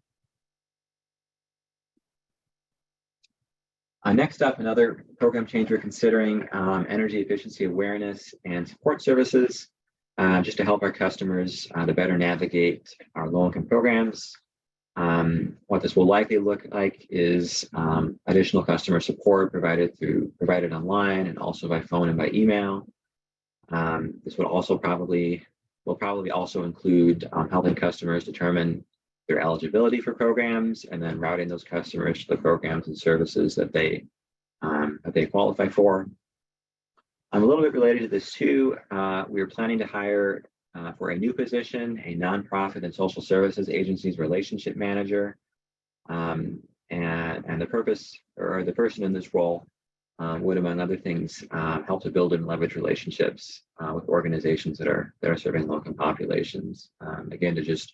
Speaker 4: Next up, another program change we're considering, energy efficiency awareness and support services, just to help our customers to better navigate our low-income programs. What this will likely look like is additional customer support provided online and also by phone and by email. This will probably also include helping customers determine their eligibility for programs and then routing those customers to the programs and services that they qualify for. A little bit related to this too, we are planning to hire for a new position, a nonprofit and social services agency's relationship manager. And the purpose or the person in this role would, among other things, help to build and leverage relationships with organizations that are serving low-income populations. Again, to just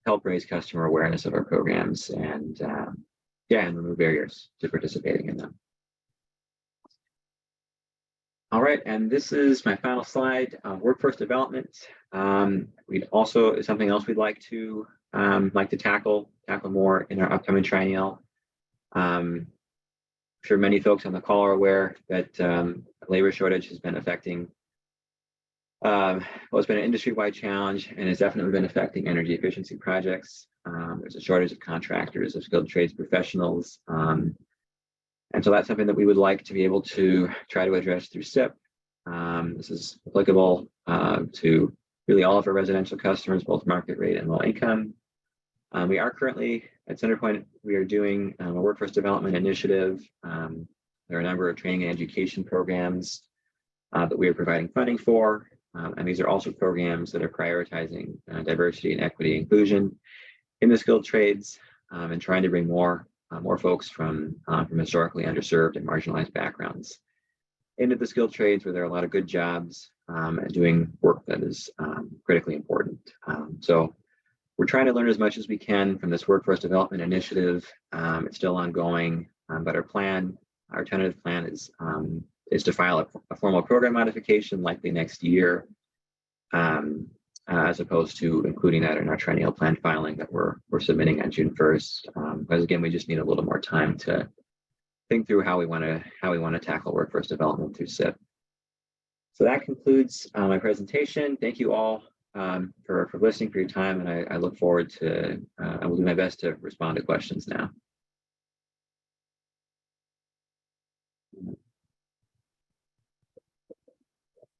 Speaker 4: help raise customer awareness of our programs and remove barriers to participating in them. All right, and this is my final slide, workforce development. We'd also, something else we'd like to tackle more in our upcoming triennial. I'm sure many folks on the call are aware that labor shortage has been affecting, it's been an industry-wide challenge and has definitely been affecting energy efficiency projects. There's a shortage of contractors, of skilled trades professionals. And so that's something that we would like to be able to try to address through CIP. This is applicable to really all of our residential customers, both market rate and low income. We are currently at Centerpoint, we are doing a workforce development initiative. There are a number of training and education programs that we are providing funding for. And these are also programs that are prioritizing diversity and equity inclusion in the skilled trades and trying to bring more folks from historically underserved and marginalized backgrounds into the skilled trades where there are a lot of good jobs and doing work that is critically important. So we're trying to learn as much as we can from this workforce development initiative. It's still ongoing, but our tentative plan is to file a formal program modification likely next year, as opposed to including that in our triennial plan filing that we're submitting on June 1st. Because again, we just need a little more time to think through how we want to tackle workforce development through CIP. So that concludes my presentation. Thank you all for listening, for your time, and I look forward to, I will do my best to respond to questions now.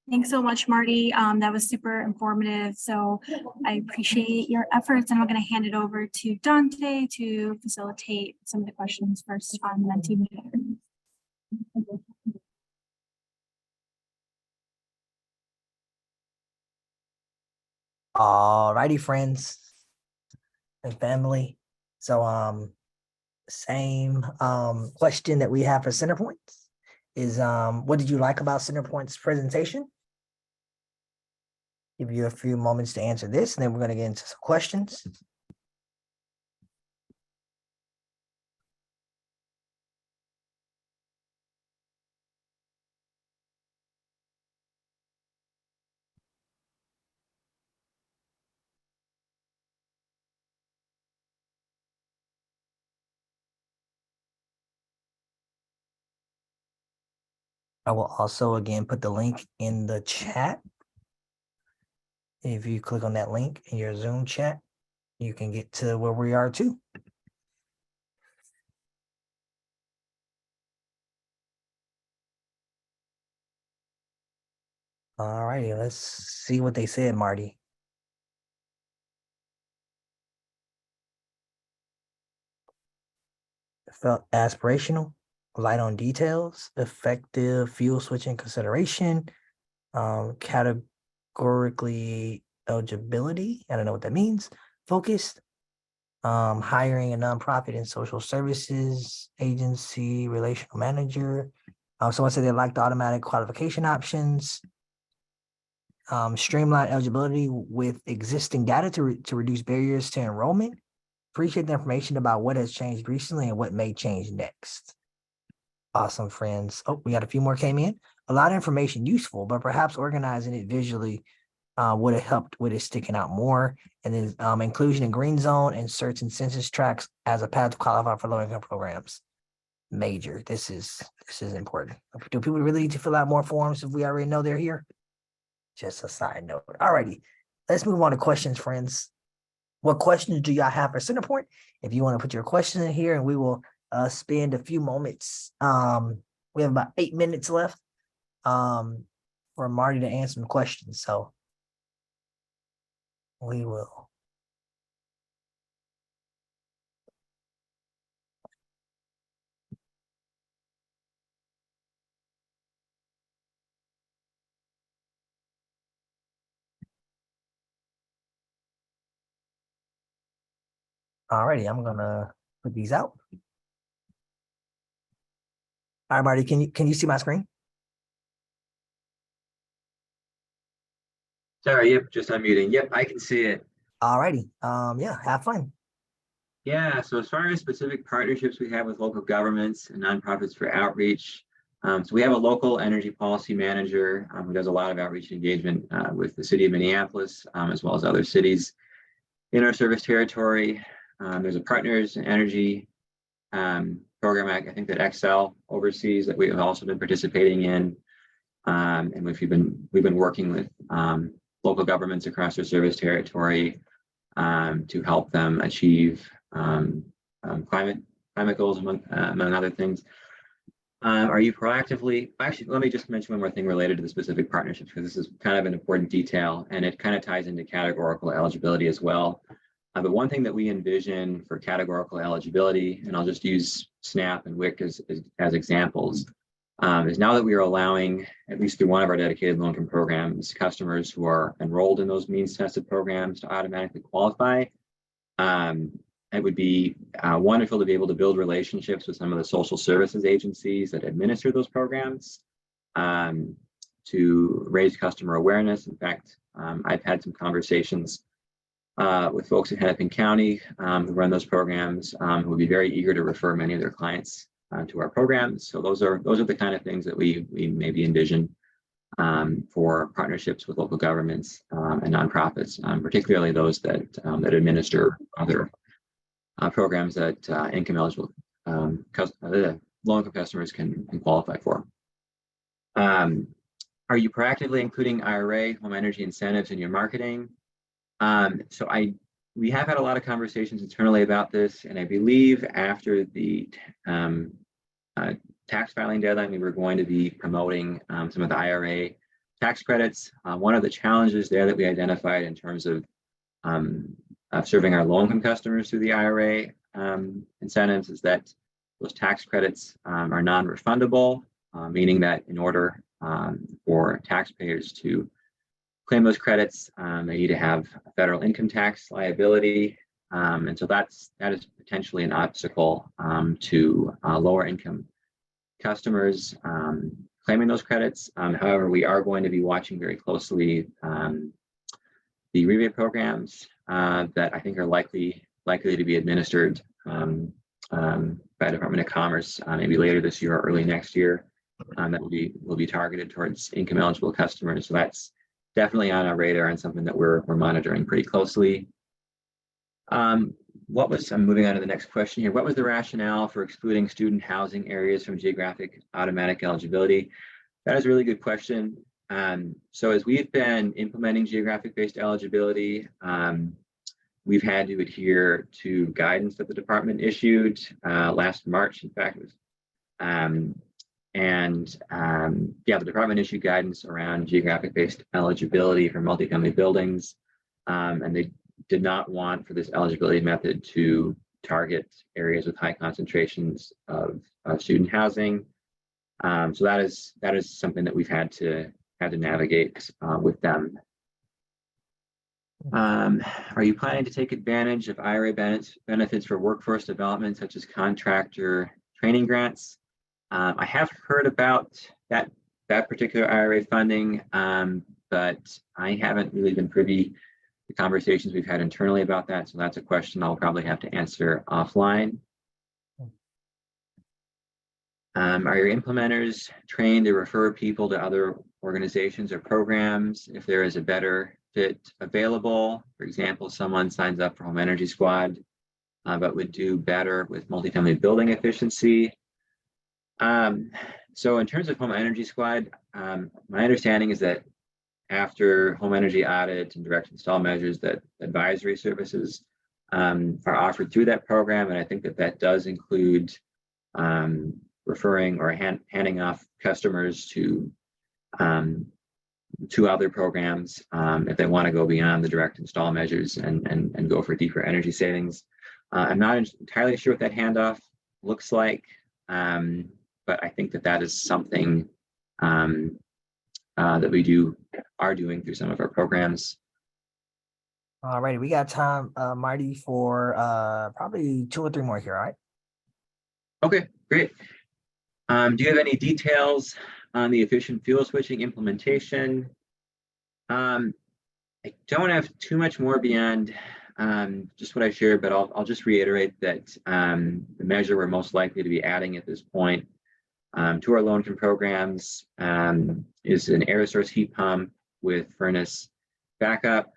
Speaker 1: Thanks so much, Marty. That was super informative. So I appreciate your efforts, and I'm going to hand it over to Dante to facilitate some of the questions first on Mentimeter.
Speaker 3: All righty, friends and family. So same question that we have for Centerpoint is what did you like about Centerpoint's presentation? Give you a few moments to answer this, and then we're going to get into some questions. I will also again put the link in the chat. If you click on that link in your Zoom chat, you can get to where we are too. All righty, let's see what they said, Marty. Felt aspirational, light on details, effective fuel switching consideration, categorically eligibility. I don't know what that means. Focused, hiring a nonprofit and social services agency, relational manager. Someone said they liked the automatic qualification options. Streamline eligibility with existing data to reduce barriers to enrollment. Appreciate the information about what has changed recently and what may change next. Awesome, friends. Oh, we got a few more came in. A lot of information useful, but perhaps organizing it visually would have helped with it sticking out more. And then inclusion in green zone and certain census tracts as a path to qualify for low income programs. Major. This is important. Do people really need to fill out more forms if we already know they're here? Just a side note. All righty. Let's move on to questions, friends. What questions do y'all have for Centerpoint? If you want to put your question in here, and we will spend a few moments. We have about 8 minutes left for Marty to answer some questions. So we will. All righty, I'm gonna put these out. All right, Marty, can you see my screen?
Speaker 4: Sorry, yep, just unmuting. Yep, I can see it.
Speaker 3: All righty. Yeah, have fun.
Speaker 4: Yeah, so as far as specific partnerships we have with local governments and nonprofits for outreach, so we have a local energy policy manager who does a lot of outreach engagement with the city of Minneapolis, as well as other cities in our service territory. There's a partners in energy program, I think that Excel oversees that we have also been participating in, and we've been working with local governments across their service territory to help them achieve climate goals, among other things. Are you proactively, actually, let me just mention one more thing related to the specific partnerships, because this is kind of an important detail and it kind of ties into categorical eligibility as well. But one thing that we envision for categorical eligibility, and I'll just use SNAP and WIC as examples, is now that we are allowing, at least through one of our dedicated low-income programs, customers who are enrolled in those means-tested programs to automatically qualify. It would be wonderful to be able to build relationships with some of the social services agencies that administer those programs to raise customer awareness. In fact, I've had some conversations with folks in Hennepin County who run those programs who would be very eager to refer many of their clients to our programs. So those are the kind of things that we maybe envision for partnerships with local governments and nonprofits, particularly those that administer other programs that income eligible low-income customers can qualify for. Are you proactively including IRA, home energy incentives in your marketing? So we have had a lot of conversations internally about this, and I believe after the tax filing deadline, we were going to be promoting some of the IRA tax credits. One of the challenges there that we identified in terms of serving our low-income customers through the IRA incentives is that those tax credits are non-refundable, meaning that in order for taxpayers to claim those credits, they need to have a federal income tax liability. And so that is potentially an obstacle to lower income customers claiming those credits. However, we are going to be watching very closely the rebate programs that I think are likely to be administered by the Department of Commerce maybe later this year or early next year. That will be targeted towards income eligible customers. So that's definitely on our radar and something that we're monitoring pretty closely. I'm moving on to the next question here. What was the rationale for excluding student housing areas from geographic automatic eligibility? That is a really good question. So as we've been implementing geographic-based eligibility, we've had to adhere to guidance that the department issued last March. In fact, it was And yeah, the department issued guidance around geographic-based eligibility for multifamily buildings. And they did not want for this eligibility method to target areas with high concentrations of student housing. So that is something that we've had to navigate with them. Are you planning to take advantage of IRA benefits for workforce development, such as contractor training grants? I have heard about that particular IRA funding, but I haven't really been privy to conversations we've had internally about that. So that's a question I'll probably have to answer offline. Are your implementers trained to refer people to other organizations or programs if there is a better fit available? For example, someone signs up for Home Energy Squad, but would do better with multifamily building efficiency. So in terms of Home Energy Squad, my understanding is that after home energy audit and direct install measures, that advisory services are offered through that program. And I think that does include referring or handing off customers to other programs if they want to go beyond the direct install measures and go for deeper energy savings. I'm not entirely sure what that handoff looks like, but I think that is something that we are doing through some of our programs.
Speaker 3: All righty, we got time, Marty, for probably 2 or 3 more here. All right. Okay,
Speaker 4: great. Do you have any details on the efficient fuel switching implementation? I don't have too much more beyond just what I shared, but I'll just reiterate that the measure we're most likely to be adding at this point to our loan-in programs is an air source heat pump with furnace backup,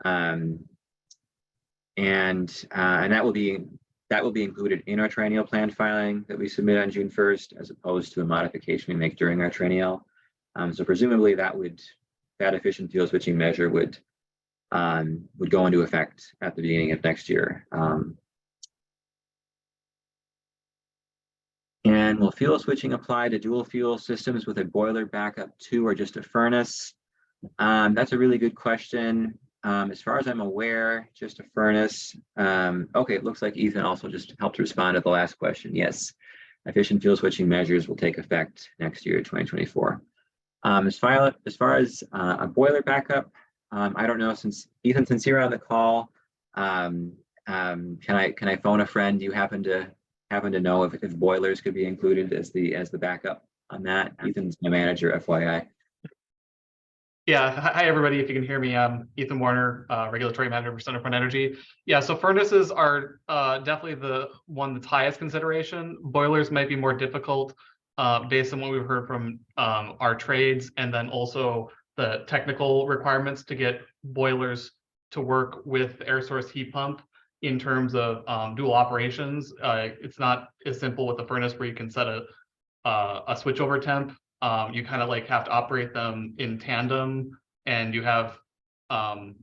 Speaker 4: and that will be included in our triennial plan filing that we submit on June 1st, as opposed to a modification we make during our triennial. So presumably that efficient fuel switching measure would go into effect at the beginning of next year. And will fuel switching apply to dual fuel systems with a boiler backup too, or just a furnace? That's a really good question. As far as I'm aware, just a furnace. Okay, it looks like Ethan also just helped respond to the last question. Yes, efficient fuel switching measures will take effect next year, 2024. As far as a boiler backup, I don't know, since you're on the call, can I phone a friend? Do you happen to know if boilers could be included as the backup on that? Ethan's my manager, FYI.
Speaker 5: Yeah, hi everybody. If you can hear me, I'm Ethan Warner, Regulatory Manager for CenterPoint Energy. Yeah, so furnaces are definitely the one that's highest consideration. Boilers might be more difficult based on what we've heard from our trades, and then also the technical requirements to get boilers to work with the air source heat pump in terms of dual operations. It's not as simple with the furnace where you can set a switchover temp. You kind of like have to operate them in tandem, and you have the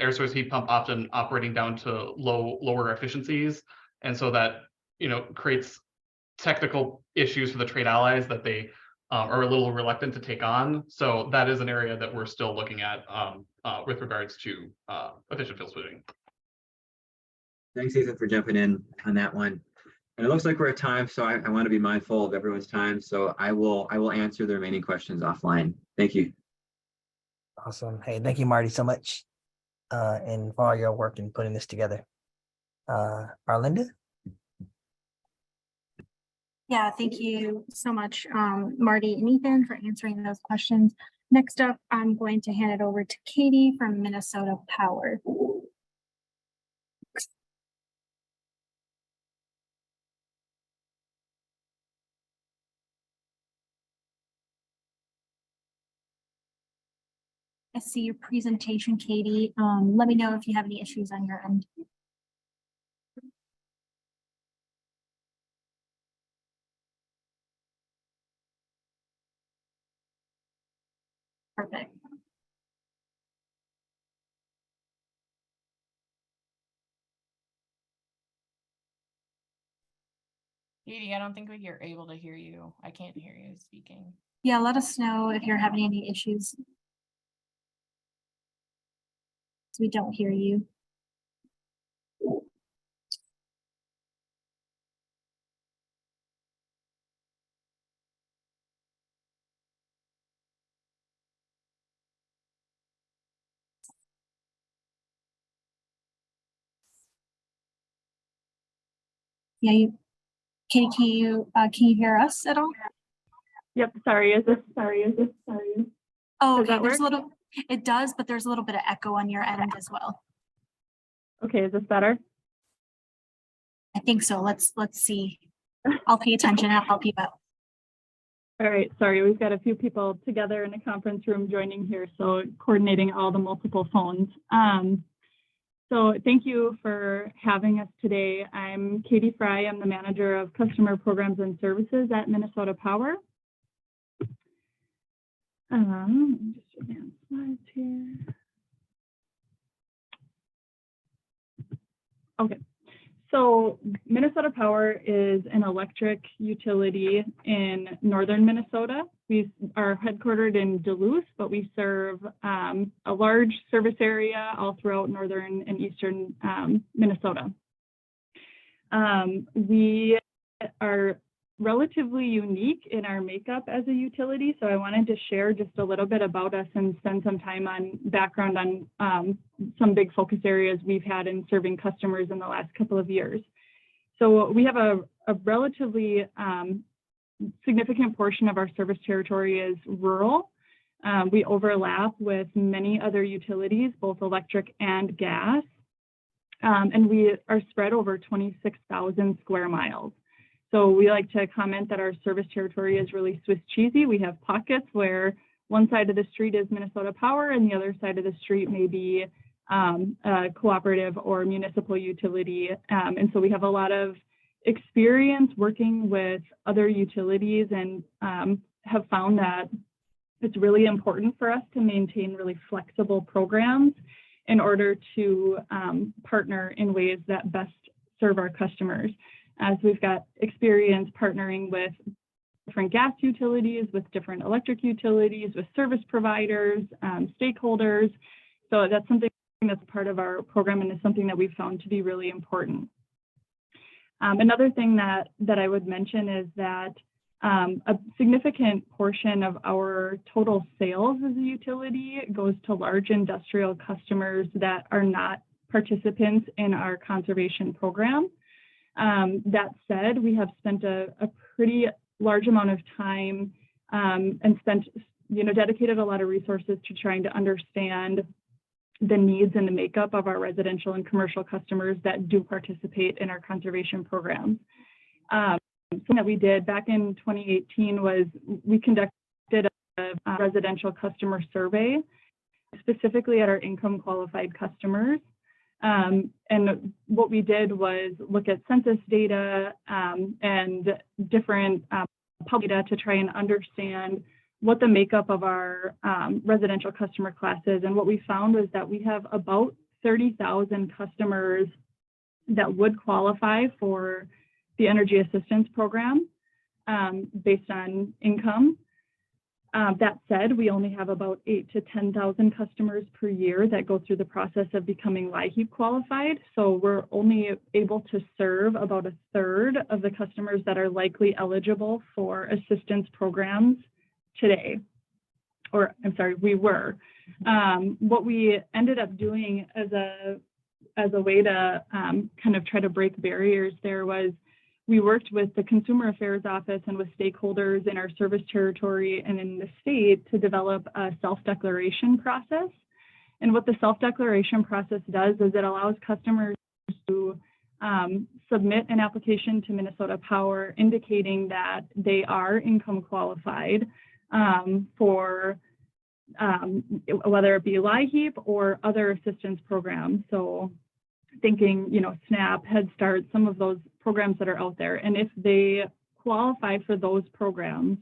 Speaker 5: air source heat pump often operating down to lower efficiencies, and so that creates technical issues for the trade allies that they are a little reluctant to take on. So that is an area that we're still looking at with regards to efficient fuel switching.
Speaker 4: Thanks, Ethan, for jumping in on that one. And it looks like we're at time, so I want to be mindful of everyone's time. So I will answer the remaining questions offline. Thank you.
Speaker 3: Awesome. Hey, thank you, Marty, so much, and for all your work in putting this together. Arlinda?
Speaker 1: Yeah, thank you so much, Marty and Ethan, for answering those questions. Next up, I'm going to hand it over to Katie from Minnesota Power. I see your presentation, Katie. Let me know if you have any issues on your end. Perfect.
Speaker 6: Katie, I don't think we're able to hear you. I can't hear you speaking.
Speaker 1: Yeah, let us know if you're having any issues. So we don't hear you. Yeah, can you hear us at all?
Speaker 7: Yep, sorry, is this?
Speaker 1: Oh,
Speaker 7: Does
Speaker 1: okay,
Speaker 7: that
Speaker 1: there's a
Speaker 7: work?
Speaker 1: little, it does, but there's a little bit of echo on your end as well.
Speaker 7: Okay, is this better?
Speaker 1: I think so. Let's see. I'll pay attention. I'll help you out.
Speaker 7: All right, sorry, we've got a few people together in a conference room joining here, so coordinating all the multiple phones. So thank you for having us today. I'm Katie Fry. I'm the manager of customer programs and services at Minnesota Power. Let me just advance slides here. Okay, so Minnesota Power is an electric utility in northern Minnesota. We are headquartered in Duluth, but we serve a large service area all throughout northern and eastern Minnesota. We are relatively unique in our makeup as a utility, so I wanted to share just a little bit about us and spend some time on background on some big focus areas we've had in serving customers in the last couple of years. So we have a relatively significant portion of our service territory is rural. We overlap with many other utilities, both electric and gas, and we are spread over 26,000 square miles. So we like to comment that our service territory is really Swiss cheesy. We have pockets where one side of the street is Minnesota Power and the other side of the street may be a cooperative or municipal utility. And so we have a lot of experience working with other utilities and have found that it's really important for us to maintain really flexible programs in order to partner in ways that best serve our customers. As we've got experience partnering with different gas utilities, with different electric utilities, with service providers, stakeholders. So that's something that's part of our program and is something that we've found to be really important. Another thing that I would mention is that a significant portion of our total sales as a utility goes to large industrial customers that are not participants in our conservation program. That said, we have spent a pretty large amount of time and dedicated a lot of resources to trying to understand the needs and the makeup of our residential and commercial customers that do participate in our conservation programs. Something that we did back in 2018 was we conducted a residential customer survey, specifically at our income qualified customers. And what we did was look at census data and different public data to try and understand what the makeup of our residential customer class is. And what we found was that we have about 30,000 customers that would qualify for the energy assistance program based on income. That said, we only have about 8,000 to 10,000 customers per year that go through the process of becoming LIHEAP qualified. So we're only able to serve about a third of the customers that are likely eligible for assistance programs today. Or I'm sorry, we were. What we ended up doing as a way to kind of try to break barriers there was we worked with the Consumer Affairs Office and with stakeholders in our service territory and in the state to develop a self-declaration process. And what the self-declaration process does is it allows customers to submit an application to Minnesota Power indicating that they are income qualified for whether it be LIHEAP or other assistance programs. So thinking, SNAP, Head Start, some of those programs that are out there. And if they qualify for those programs,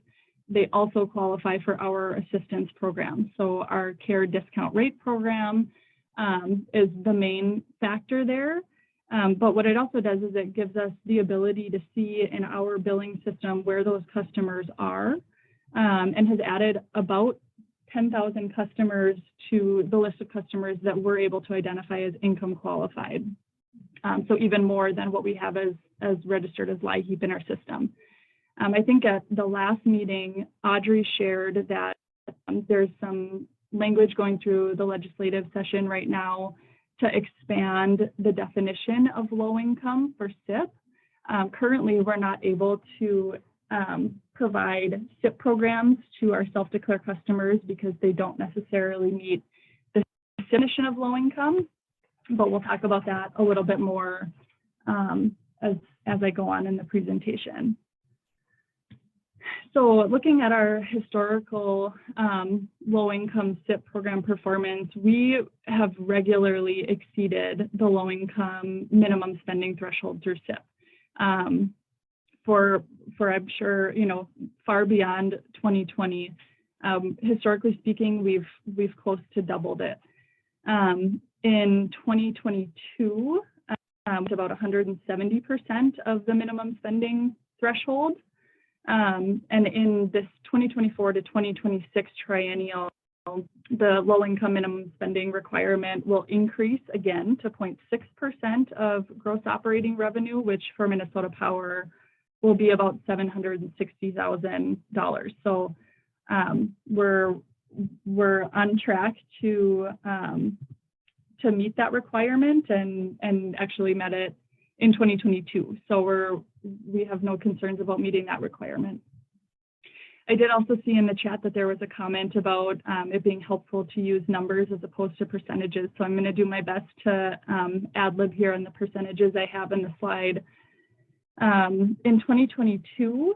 Speaker 7: they also qualify for our assistance program. So our care discount rate program is the main factor there. But what it also does is it gives us the ability to see in our billing system where those customers are, and has added about 10,000 customers to the list of customers that we're able to identify as income qualified. So even more than what we have as registered as LIHEAP in our system. I think at the last meeting, Audrey shared that there's some language going through the legislative session right now to expand the definition of low income for CIP. Currently, we're not able to provide CIP programs to our self-declare customers because they don't necessarily meet the definition of low income, but we'll talk about that a little bit more as I go on in the presentation. So looking at our historical low-income CIP program performance, we have regularly exceeded the low-income minimum spending threshold through CIP. For I'm sure, far beyond 2020. Historically speaking, we've close to doubled it. In 2022, it's about 170% of the minimum spending threshold. And in this 2024 to 2026 triennial, the low-income minimum spending requirement will increase again to 0.6% of gross operating revenue, which for Minnesota Power will be about $760,000. So we're on track to meet that requirement and actually met it in 2022. So we have no concerns about meeting that requirement. I did also see in the chat that there was a comment about it being helpful to use numbers as opposed to percentages. So I'm going to do my best to ad lib here on the percentages I have in the slide. In 2022,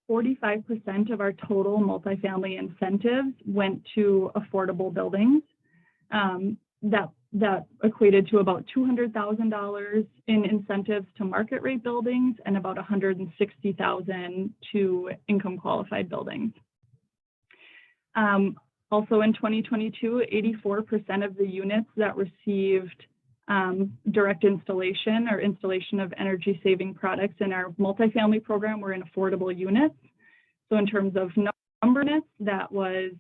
Speaker 7: 45% of our total multifamily incentives went to affordable buildings. That equated to about $200,000 in incentives to market rate buildings and about $160,000 to income qualified buildings. Also in 2022, 84% of the units that received direct installation or installation of energy saving products in our multifamily program were in affordable units. So in terms of number units, that was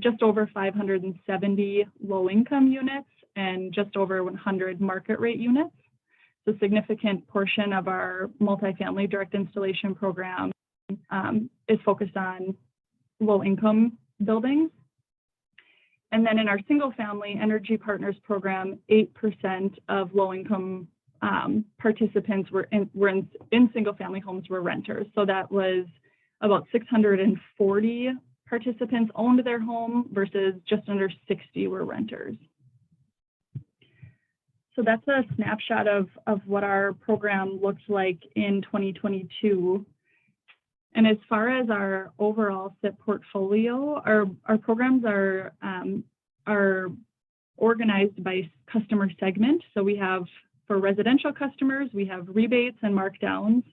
Speaker 7: just over 570 low income units and just over 100 market rate units. So a significant portion of our multifamily direct installation program is focused on low income buildings. And then in our single family Energy Partners program, 8% of low income participants were in single family homes were renters. So that was about 640 participants owned their home versus just under 60 were renters. So that's a snapshot of what our program looks like in 2022. And as far as our overall CIP portfolio, our programs are organized by customer segment. So we have, for residential customers, we have rebates and markdowns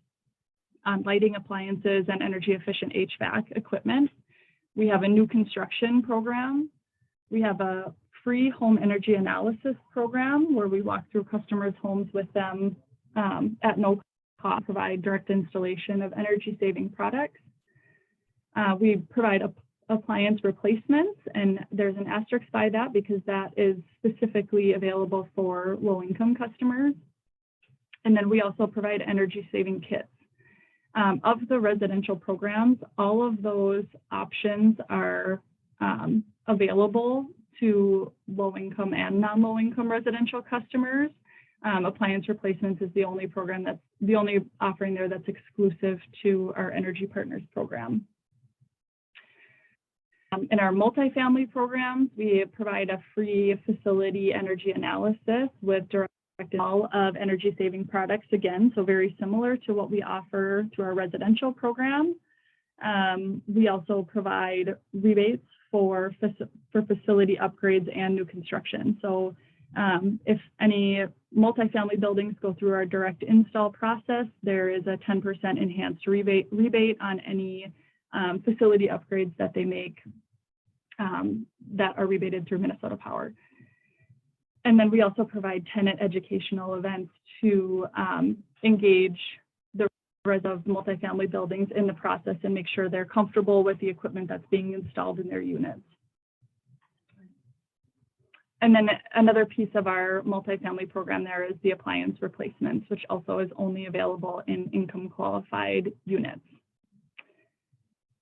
Speaker 7: on lighting appliances and energy efficient HVAC equipment. We have a new construction program. We have a free home energy analysis program where we walk through customers' homes with them at no cost, provide direct installation of energy saving products. We provide appliance replacements, and there's an asterisk by that because that is specifically available for low income customers. And then we also provide energy saving kits. Of the residential programs, all of those options are available to low income and non-low income residential customers. Appliance replacements is the only program that's the only offering there that's exclusive to our Energy Partners program. In our multifamily programs, we provide a free facility energy analysis with direct all of energy saving products again, so very similar to what we offer to our residential program. We also provide rebates for facility upgrades and new construction. So if any multifamily buildings go through our direct install process, there is a 10% enhanced rebate on any facility upgrades that they make that are rebated through Minnesota Power. And then we also provide tenant educational events to engage the residents of multifamily buildings in the process and make sure they're comfortable with the equipment that's being installed in their units. And then another piece of our multifamily program there is the appliance replacements, which also is only available in income qualified units.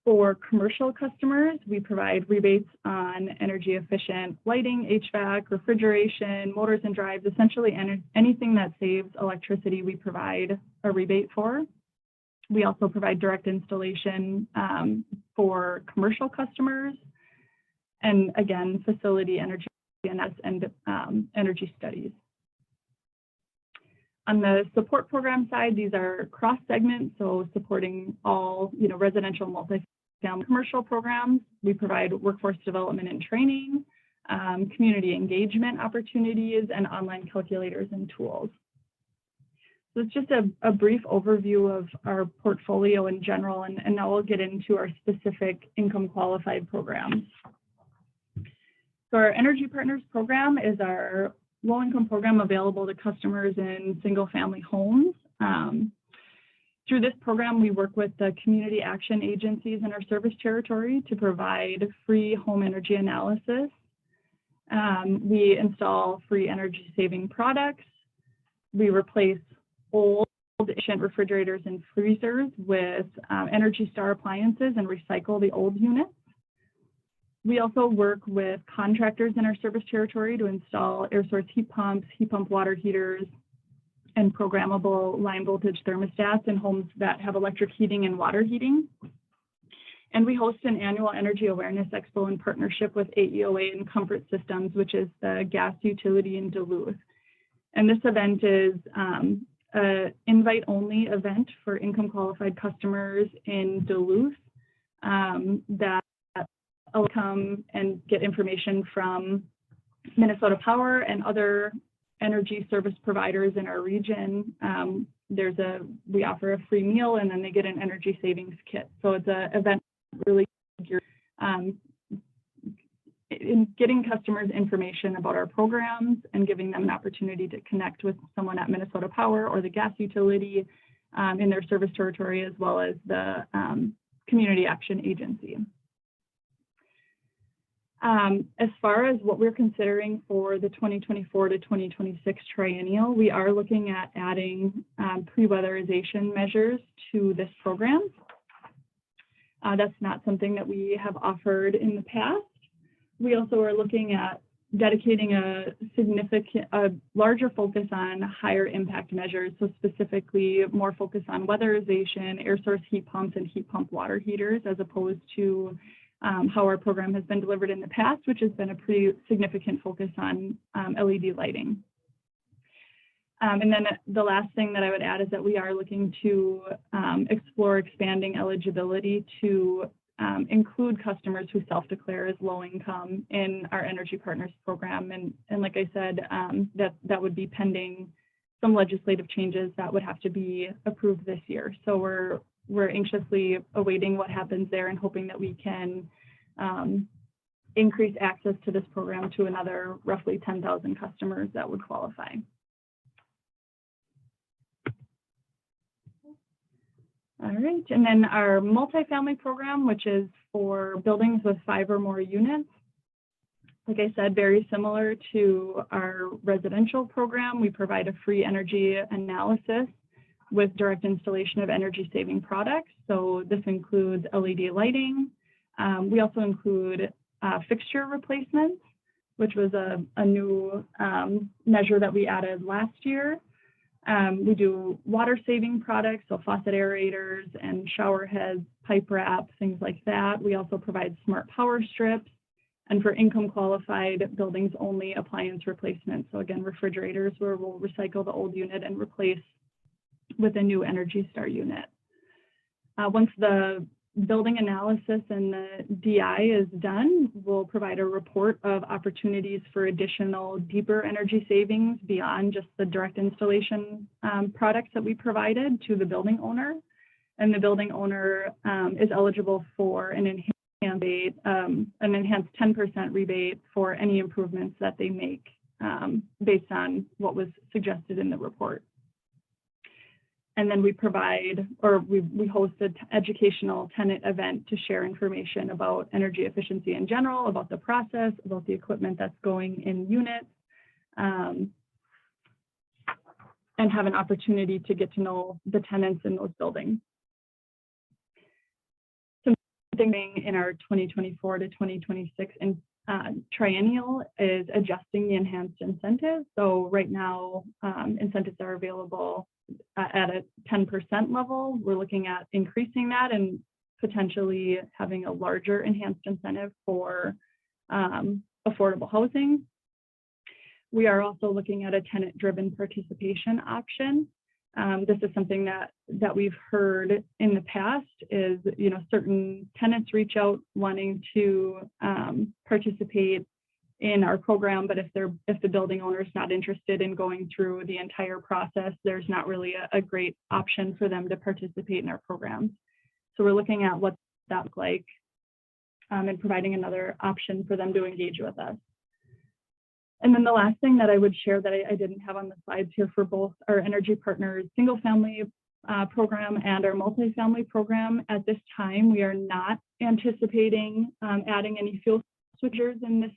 Speaker 7: For commercial customers, we provide rebates on energy efficient lighting, HVAC, refrigeration, motors and drives, essentially anything that saves electricity, we provide a rebate for. We also provide direct installation for commercial customers, and again, facility energy and energy studies. On the support program side, these are cross segments, so supporting all residential, multifamily, commercial programs. We provide workforce development and training, community engagement opportunities, and online calculators and tools. So it's just a brief overview of our portfolio in general, and now we'll get into our specific income qualified programs. So our Energy Partners program is our low-income program available to customers in single-family homes. Through this program, we work with the community action agencies in our service territory to provide free home energy analysis. We install free energy-saving products. We replace old efficient refrigerators and freezers with Energy Star appliances and recycle the old units. We also work with contractors in our service territory to install air source heat pump water heaters, and programmable line voltage thermostats in homes that have electric heating and water heating. And we host an annual Energy Awareness Expo in partnership with AEOA and Comfort Systems, which is the gas utility in Duluth. And this event is an invite-only event for income qualified customers in Duluth that will come and get information from Minnesota Power and other energy service providers in our region. We offer a free meal, and then they get an energy savings kit. So it's an event really in getting customers information about our programs and giving them an opportunity to connect with someone at Minnesota Power or the gas utility in their service territory, as well as the community action agency. As far as what we're considering for the 2024 to 2026 triennial, we are looking at adding pre-weatherization measures to this program. That's not something that we have offered in the past. We also are looking at dedicating a larger focus on higher impact measures, so specifically more focus on weatherization, air source heat pumps, and heat pump water heaters, as opposed to how our program has been delivered in the past, which has been a pretty significant focus on LED lighting. And then the last thing that I would add is that we are looking to explore expanding eligibility to include customers who self-declare as low income in our Energy Partners program. And like I said, that would be pending some legislative changes that would have to be approved this year. So we're anxiously awaiting what happens there and hoping that we can increase access to this program to another roughly 10,000 customers that would qualify. All right, and then our multifamily program, which is for buildings with 5 or more units. Like I said, very similar to our residential program, we provide a free energy analysis with direct installation of energy saving products. So this includes LED lighting. We also include fixture replacements, which was a new measure that we added last year. We do water saving products, so faucet aerators and shower heads, pipe wrap, things like that. We also provide smart power strips, and for income qualified buildings only, appliance replacements. So again, refrigerators, where we'll recycle the old unit and replace with a new Energy Star unit. Once the building analysis and the DI is done, we'll provide a report of opportunities for additional deeper energy savings beyond just the direct installation products that we provided to the building owner. And the building owner is eligible for an enhanced 10% rebate for any improvements that they make based on what was suggested in the report. And then we provide, or we host an educational tenant event to share information about energy efficiency in general, about the process, about the equipment that's going in units, and have an opportunity to get to know the tenants in those buildings. Something in our 2024 to 2026 triennial is adjusting the enhanced incentives. So right now, incentives are available at a 10% level. We're looking at increasing that and potentially having a larger enhanced incentive for affordable housing. We are also looking at a tenant-driven participation option. This is something that we've heard in the past is, certain tenants reach out wanting to participate in our program, but if the building owner is not interested in going through the entire process, there's not really a great option for them to participate in our programs. So we're looking at what that looks like and providing another option for them to engage with us. And then the last thing that I would share that I didn't have on the slides here for both our Energy Partners single family program and our multifamily program, at this time, we are not anticipating adding any fuel switchers in this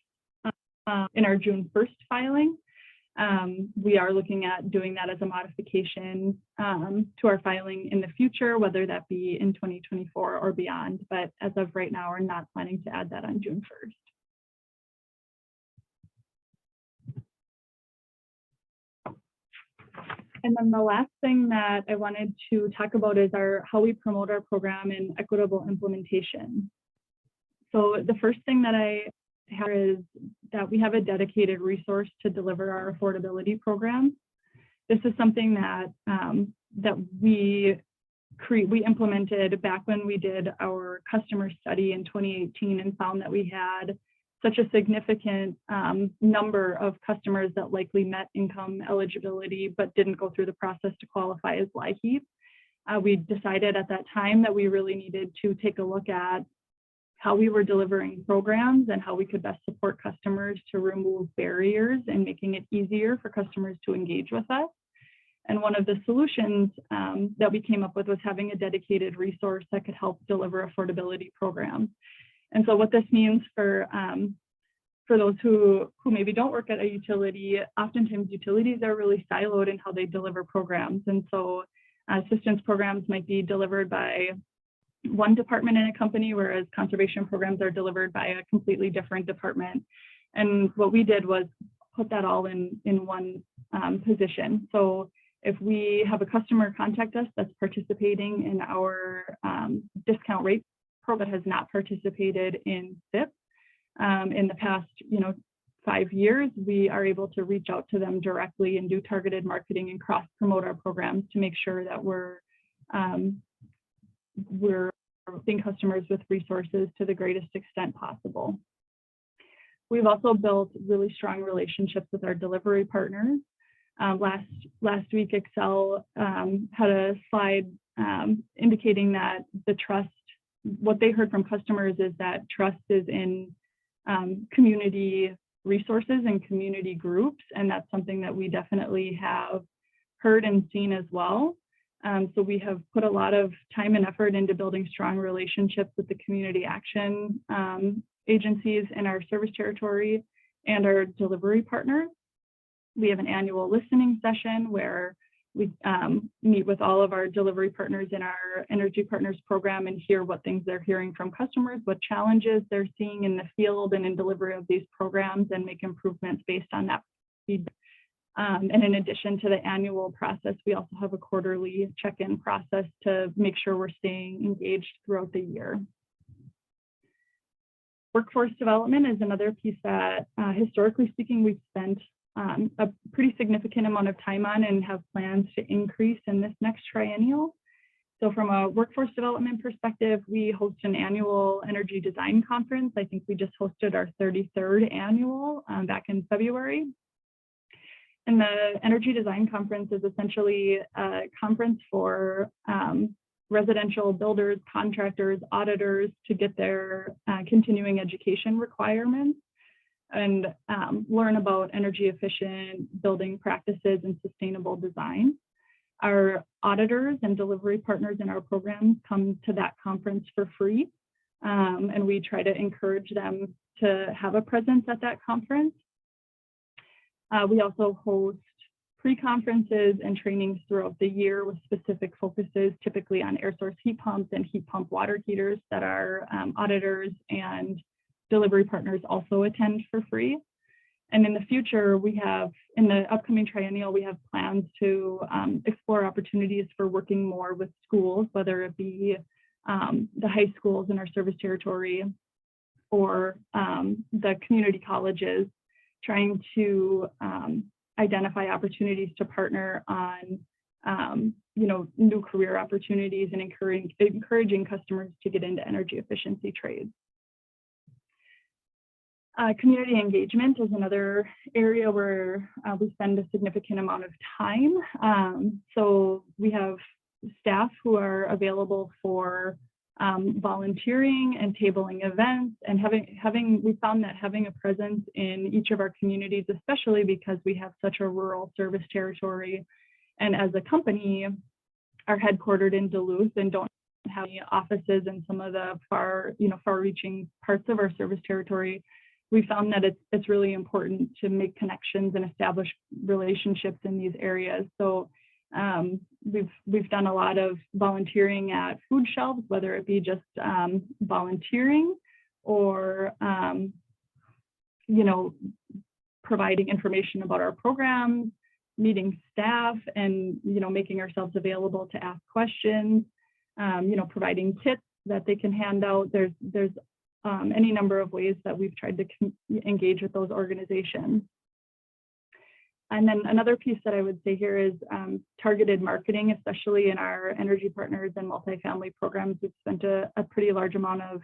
Speaker 7: in our June 1st filing. We are looking at doing that as a modification to our filing in the future, whether that be in 2024 or beyond. But as of right now, we're not planning to add that on June 1st. And then the last thing that I wanted to talk about is how we promote our program and equitable implementation. So the first thing that I have is that we have a dedicated resource to deliver our affordability program. This is something that we implemented back when we did our customer study in 2018 and found that we had such a significant number of customers that likely met income eligibility but didn't go through the process to qualify as LIHEAP. We decided at that time that we really needed to take a look at how we were delivering programs and how we could best support customers to remove barriers and making it easier for customers to engage with us. And one of the solutions that we came up with was having a dedicated resource that could help deliver affordability programs. And so what this means for those who maybe don't work at a utility, oftentimes utilities are really siloed in how they deliver programs. And so assistance programs might be delivered by one department in a company, whereas conservation programs are delivered by a completely different department. And what we did was put that all in one position. So if we have a customer contact us that's participating in our discount rate program that has not participated in CIP in the past 5 years, we are able to reach out to them directly and do targeted marketing and cross promote our programs to make sure that we're helping customers with resources to the greatest extent possible. We've also built really strong relationships with our delivery partners. Last week, Excel had a slide indicating that the trust, what they heard from customers is that trust is in community resources and community groups, and that's something that we definitely have heard and seen as well. So we have put a lot of time and effort into building strong relationships with the community action agencies in our service territory and our delivery partners. We have an annual listening session where we meet with all of our delivery partners in our Energy Partners program and hear what things they're hearing from customers, what challenges they're seeing in the field and in delivery of these programs, and make improvements based on that feedback. And in addition to the annual process, we also have a quarterly check-in process to make sure we're staying engaged throughout the year. Workforce development is another piece that, historically speaking, we've spent a pretty significant amount of time on and have plans to increase in this next triennial. So from a workforce development perspective, we host an annual energy design conference. I think we just hosted our 33rd annual back in February. And the Energy Design Conference is essentially a conference for residential builders, contractors, auditors to get their continuing education requirements. and learn about energy efficient building practices and sustainable design. Our auditors and delivery partners in our programs come to that conference for free, and we try to encourage them to have a presence at that conference. We also host pre-conferences and trainings throughout the year with specific focuses, typically on air source heat pumps and heat pump water heaters that our auditors and delivery partners also attend for free. And in the future, we have, in the upcoming triennial, we have plans to explore opportunities for working more with schools, whether it be the high schools in our service territory or the community colleges, trying to identify opportunities to partner on new career opportunities and encouraging customers to get into energy efficiency trades. Community engagement is another area where we spend a significant amount of time. So we have staff who are available for volunteering and tabling events, and we found that having a presence in each of our communities, especially because we have such a rural service territory, and as a company are headquartered in Duluth and don't have any offices in some of the far-reaching parts of our service territory, we found that it's really important to make connections and establish relationships in these areas. So we've done a lot of volunteering at food shelves, whether it be just volunteering or providing information about our programs, meeting staff, and making ourselves available to ask questions, providing kits that they can hand out. There's any number of ways that we've tried to engage with those organizations. And then another piece that I would say here is targeted marketing, especially in our energy partners and multifamily programs. We've spent a pretty large amount of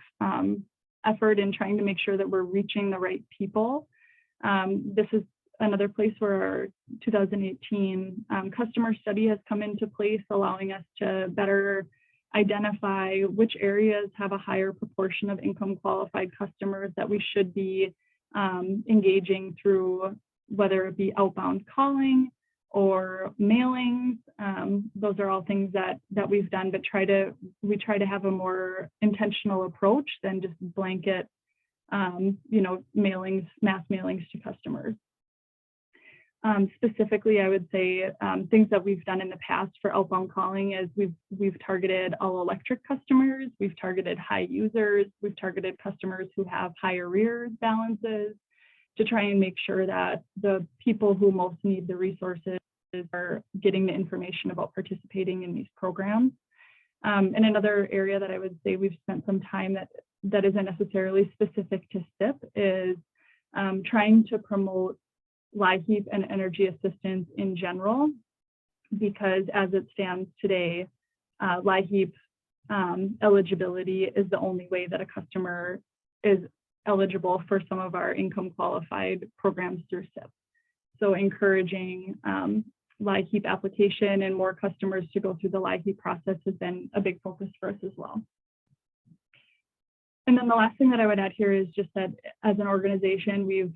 Speaker 7: effort in trying to make sure that we're reaching the right people. This is another place where our 2018 customer study has come into place, allowing us to better identify which areas have a higher proportion of income qualified customers that we should be engaging through, whether it be outbound calling or mailings. Those are all things that we've done, but we try to have a more intentional approach than just blanket mailings, mass mailings to customers. Specifically, I would say things that we've done in the past for outbound calling is we've targeted all electric customers, we've targeted high users, we've targeted customers who have high arrears balances, to try and make sure that the people who most need the resources are getting the information about participating in these programs. And another area that I would say we've spent some time that isn't necessarily specific to CIP is trying to promote LIHEAP and energy assistance in general, because as it stands today, LIHEAP eligibility is the only way that a customer is eligible for some of our income qualified programs through CIP. So encouraging LIHEAP application and more customers to go through the LIHEAP process has been a big focus for us as well. And then the last thing that I would add here is just that as an organization, we've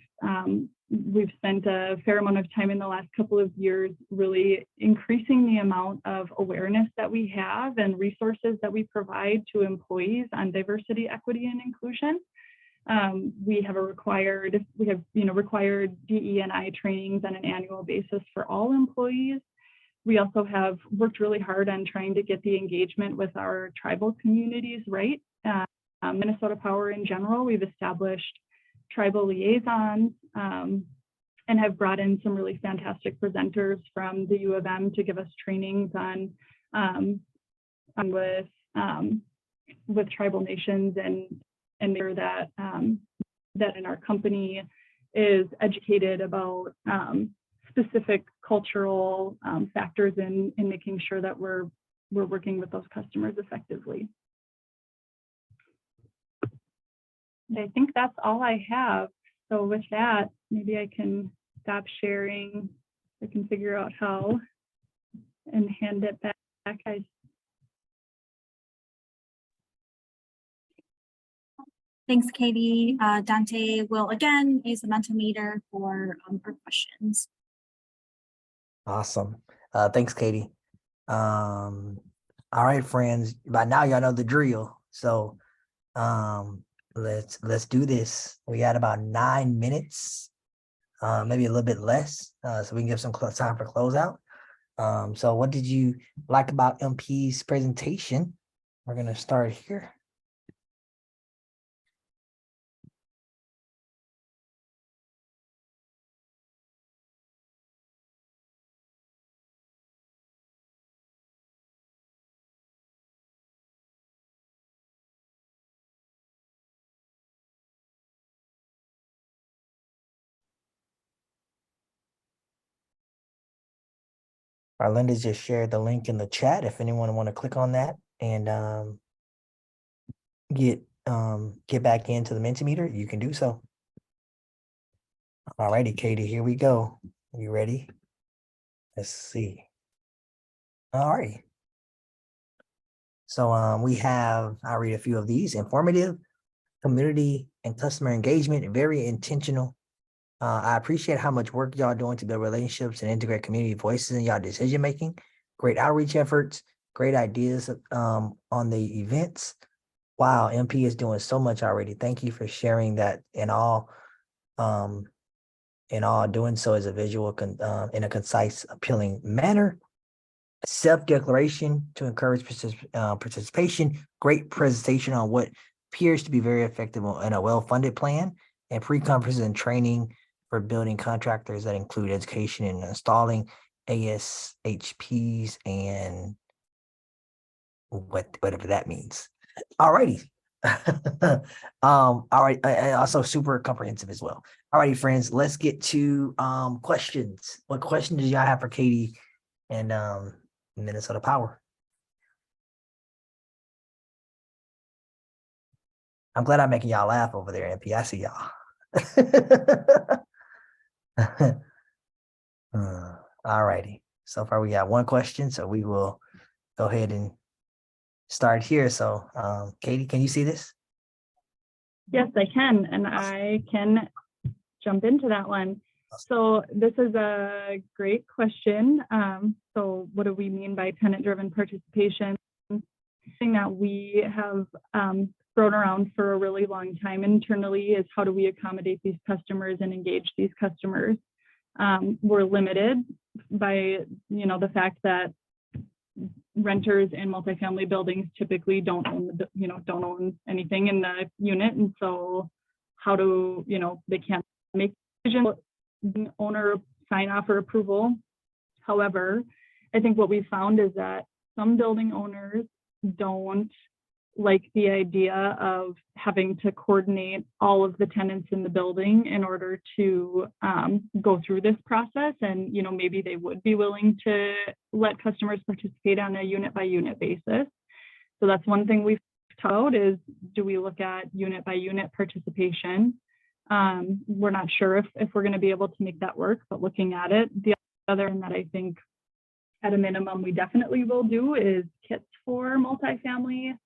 Speaker 7: spent a fair amount of time in the last couple of years really increasing the amount of awareness that we have and resources that we provide to employees on diversity, equity, and inclusion. We have required DE&I trainings on an annual basis for all employees. We also have worked really hard on trying to get the engagement with our tribal communities right. Minnesota Power in general, we've established tribal liaisons and have brought in some really fantastic presenters from the U of M to give us trainings on with tribal nations and make sure that that in our company is educated about specific cultural factors in making sure that we're working with those customers effectively. And I think that's all I have. So with that, maybe I can stop sharing. I can figure out how and hand it back.
Speaker 1: Thanks, Katie. Dante will again use the Mentimeter for questions.
Speaker 3: Awesome. Thanks, Katie. All right, friends. By now y'all know the drill. So let's do this. We got about 9 minutes, maybe a little bit less, so we can give some time for closeout. So what did you like about MP's presentation? We're gonna start here. Arlinda just shared the link in the chat. If anyone want to click on that and get back into the Mentimeter, you can do so. All righty, Katie, here we go. You ready? Let's see. All right. So I'll read a few of these. Informative, community, and customer engagement, very intentional. I appreciate how much work y'all doing to build relationships and integrate community voices in y'all decision making. Great outreach efforts, great ideas on the events. Wow, MP is doing so much already. Thank you for sharing that in all doing so as a visual in a concise, appealing manner. Self-declaration to encourage participation. Great presentation on what appears to be very effective in a well-funded plan, and pre-conferences and training for building contractors that include education and installing ASHPs and whatever that means. All righty. All right. Also super comprehensive as well. All righty, friends, let's get to questions. What questions do y'all have for Katie and Minnesota Power? I'm glad I'm making y'all laugh over there, MP. I see y'all. All righty. So far we got one question, so we will go ahead and start here. So Katie, can you see this?
Speaker 7: Yes, I can, and I can jump into that one. So this is a great question. So what do we mean by tenant-driven participation? Something that we have thrown around for a really long time internally is how do we accommodate these customers and engage these customers? We're limited by, the fact that renters in multifamily buildings typically don't own anything in the unit, and so how do they can't make decisions, owner sign off or approval. However, I think what we found is that some building owners don't like the idea of having to coordinate all of the tenants in the building in order to go through this process. And, maybe they would be willing to let customers participate on a unit by unit basis. So that's one thing we've talked about is, do we look at unit by unit participation? We're not sure if we're going to be able to make that work, but looking at it, the other thing that I think at a minimum we definitely will do is kits for multifamily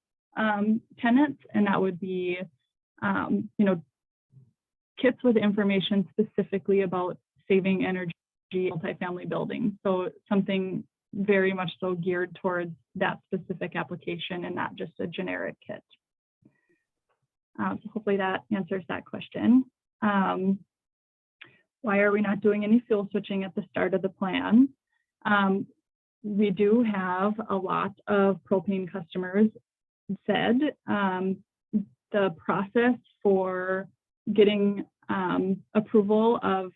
Speaker 7: tenants, and that would be kits with information specifically about saving energy in multifamily buildings. So something very much so geared towards that specific application and not just a generic kit. So hopefully that answers that question. Why are we not doing any fuel switching at the start of the plan? We do have a lot of propane customers. Said the process for getting approval of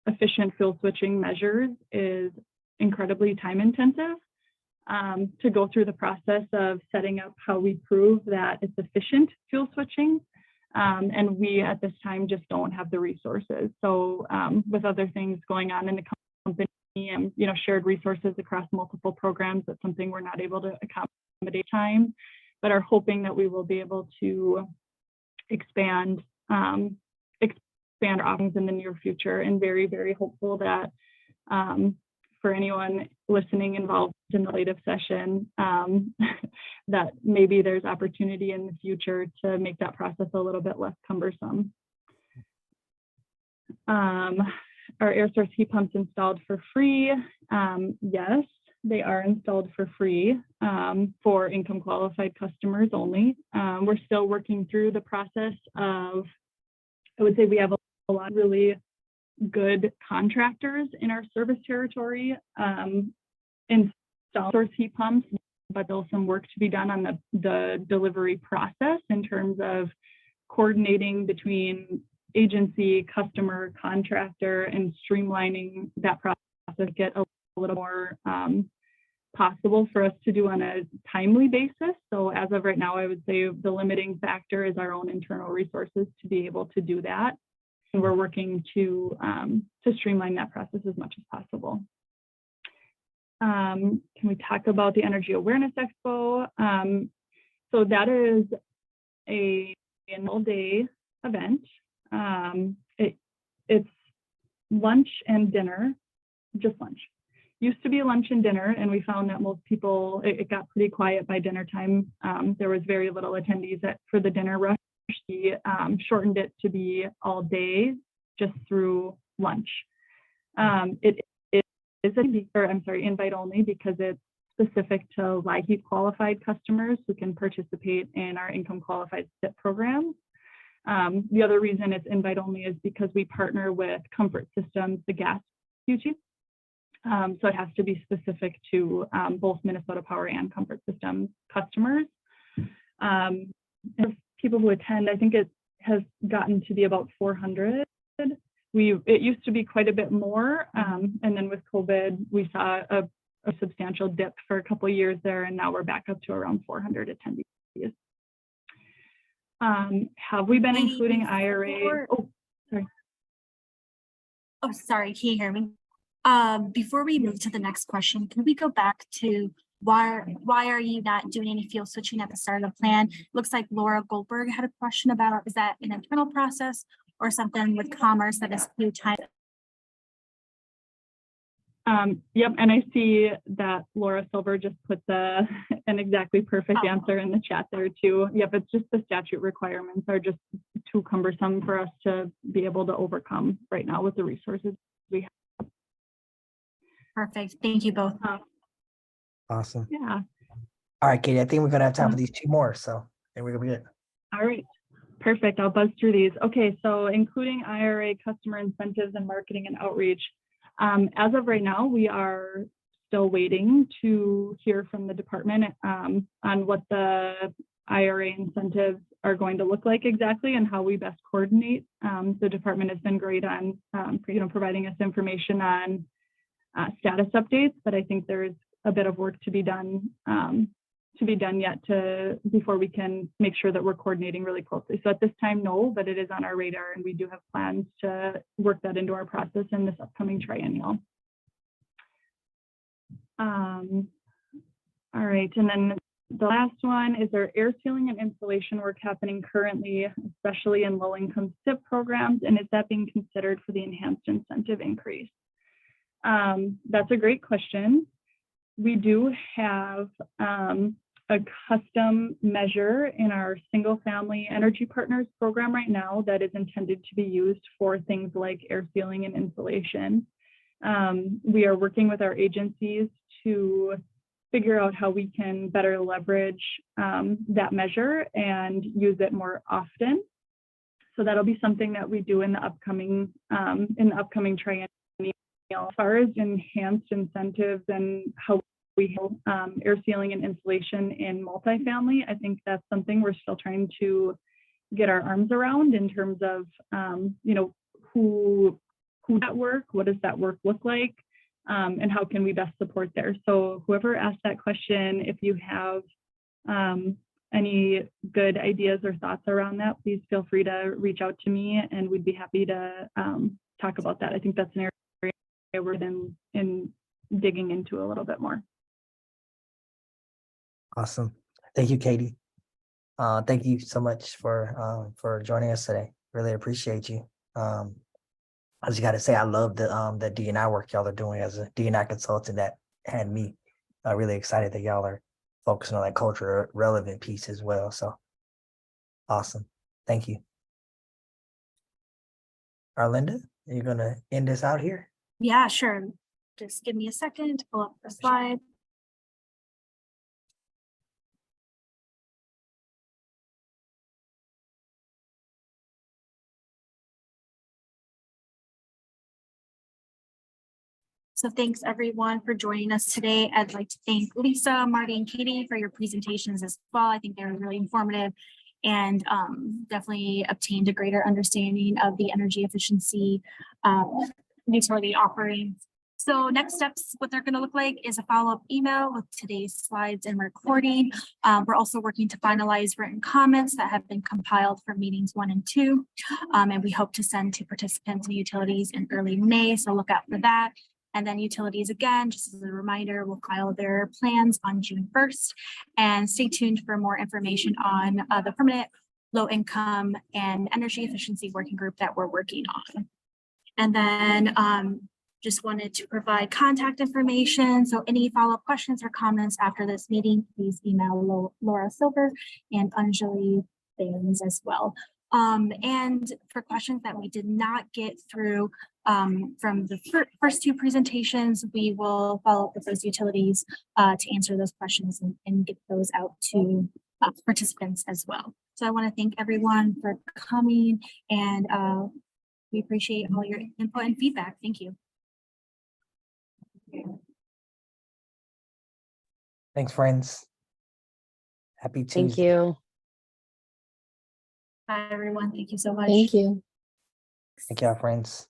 Speaker 7: efficient fuel switching measures is incredibly time intensive. To go through the process of setting up how we prove that it's efficient fuel switching, and we at this time just don't have the resources. So with other things going on in the company and shared resources across multiple programs, that's something we're not able to accommodate time, but are hoping that we will be able to expand our offerings in the near future, and very, very hopeful that for anyone listening involved in the latest session, that maybe there's opportunity in the future to make that process a little bit less cumbersome. Are air source heat pumps installed for free? Yes, they are installed for free for income qualified customers only. We're still working through the process of, I would say we have a lot of really good contractors in our service territory install source heat pumps, but there's some work to be done on the delivery process in terms of coordinating between agency, customer, contractor, and streamlining that process to get a little more possible for us to do on a timely basis. So as of right now, I would say the limiting factor is our own internal resources to be able to do that. And we're working to streamline that process as much as possible. Can we talk about the Energy Awareness Expo? So that is an all-day event. It's lunch and dinner, just lunch. Used to be lunch and dinner, and we found that most people, it got pretty quiet by dinner time. There was very little attendees for the dinner rush. We shortened it to be all day, just through lunch. It is invite only because it's specific to LIHEAP qualified customers who can participate in our income qualified CIP program. The other reason it's invite only is because we partner with Comfort Systems, the gas utility. So it has to be specific to both Minnesota Power and Comfort Systems customers. And people who attend, I think it has gotten to be about 400. It used to be quite a bit more, and then with COVID, we saw a substantial dip for a couple of years there, and now we're back up to around 400 attendees. Have we been including IRA? Oh, sorry.
Speaker 1: Oh, sorry, can you hear me? Before we move to the next question, can we go back to why are you not doing any fuel switching at the start of the plan? Looks like Laura Goldberg had a question about, is that an internal process or something with commerce that is through time?
Speaker 7: Yep, and I see that Laura Silver just put an exactly perfect answer in the chat there too. Yep, it's just the statute requirements are just too cumbersome for us to be able to overcome right now with the resources we have.
Speaker 1: Perfect, thank you both.
Speaker 3: Awesome.
Speaker 7: Yeah.
Speaker 3: All right, Katie, I think we're gonna have time for these two more, so then we're gonna be good.
Speaker 7: All right, perfect. I'll buzz through these. Okay, so including IRA, customer incentives, and marketing and outreach. As of right now, we are still waiting to hear from the department on what the IRA incentives are going to look like exactly and how we best coordinate. The department has been great on providing us information on status updates, but I think there's a bit of work to be done yet before we can make sure that we're coordinating really closely. So at this time, no, but it is on our radar, and we do have plans to work that into our process in this upcoming triennial. All right, and then the last one is there air sealing and insulation work happening currently, especially in low-income CIP programs, and is that being considered for the enhanced incentive increase? That's a great question. We do have a custom measure in our single family energy partners program right now that is intended to be used for things like air sealing and insulation. We are working with our agencies to figure out how we can better leverage that measure and use it more often. So that'll be something that we do in the upcoming triennial. As far as enhanced incentives and how we handle air sealing and insulation in multifamily, I think that's something we're still trying to get our arms around in terms of, who that work, what does that work look like, and how can we best support there. So whoever asked that question, if you have any good ideas or thoughts around that, please feel free to reach out to me and we'd be happy to talk about that. I think that's an area we're in digging into a little bit more.
Speaker 3: Awesome. Thank you, Katie. Thank you so much for joining us today. Really appreciate you. I just gotta say, I love the D&I work y'all are doing as a D&I consultant. That had me really excited that y'all are focusing on that culture relevant piece as well. So awesome. Thank you. Arlinda, are you gonna end this out here?
Speaker 1: Yeah, sure. Just give me a second to pull up the slide. So thanks everyone for joining us today. I'd like to thank Lisa, Marty, and Katie for your presentations as well. I think they were really informative and definitely obtained a greater understanding of the energy efficiency utility offerings. So next steps, what they're going to look like is a follow-up email with today's slides and recording. We're also working to finalize written comments that have been compiled for meetings 1 and 2. And we hope to send to participants and utilities in early May. So look out for that. And then utilities, again, just as a reminder, will file their plans on June 1st. And stay tuned for more information on the permanent low income and energy efficiency working group that we're working on. And then just wanted to provide contact information. So any follow-up questions or comments after this meeting, please email Laura Silver and Anjali Baines as well. And for questions that we did not get through from the first 2 presentations, we will follow up with those utilities to answer those questions and get those out to participants as well. So I want to thank everyone for coming, and we appreciate all your input and feedback. Thank you.
Speaker 3: Thanks, friends. Happy Tuesday.
Speaker 8: Thank you.
Speaker 1: Bye, everyone. Thank you so much.
Speaker 8: Thank you.
Speaker 3: Thank y'all, friends.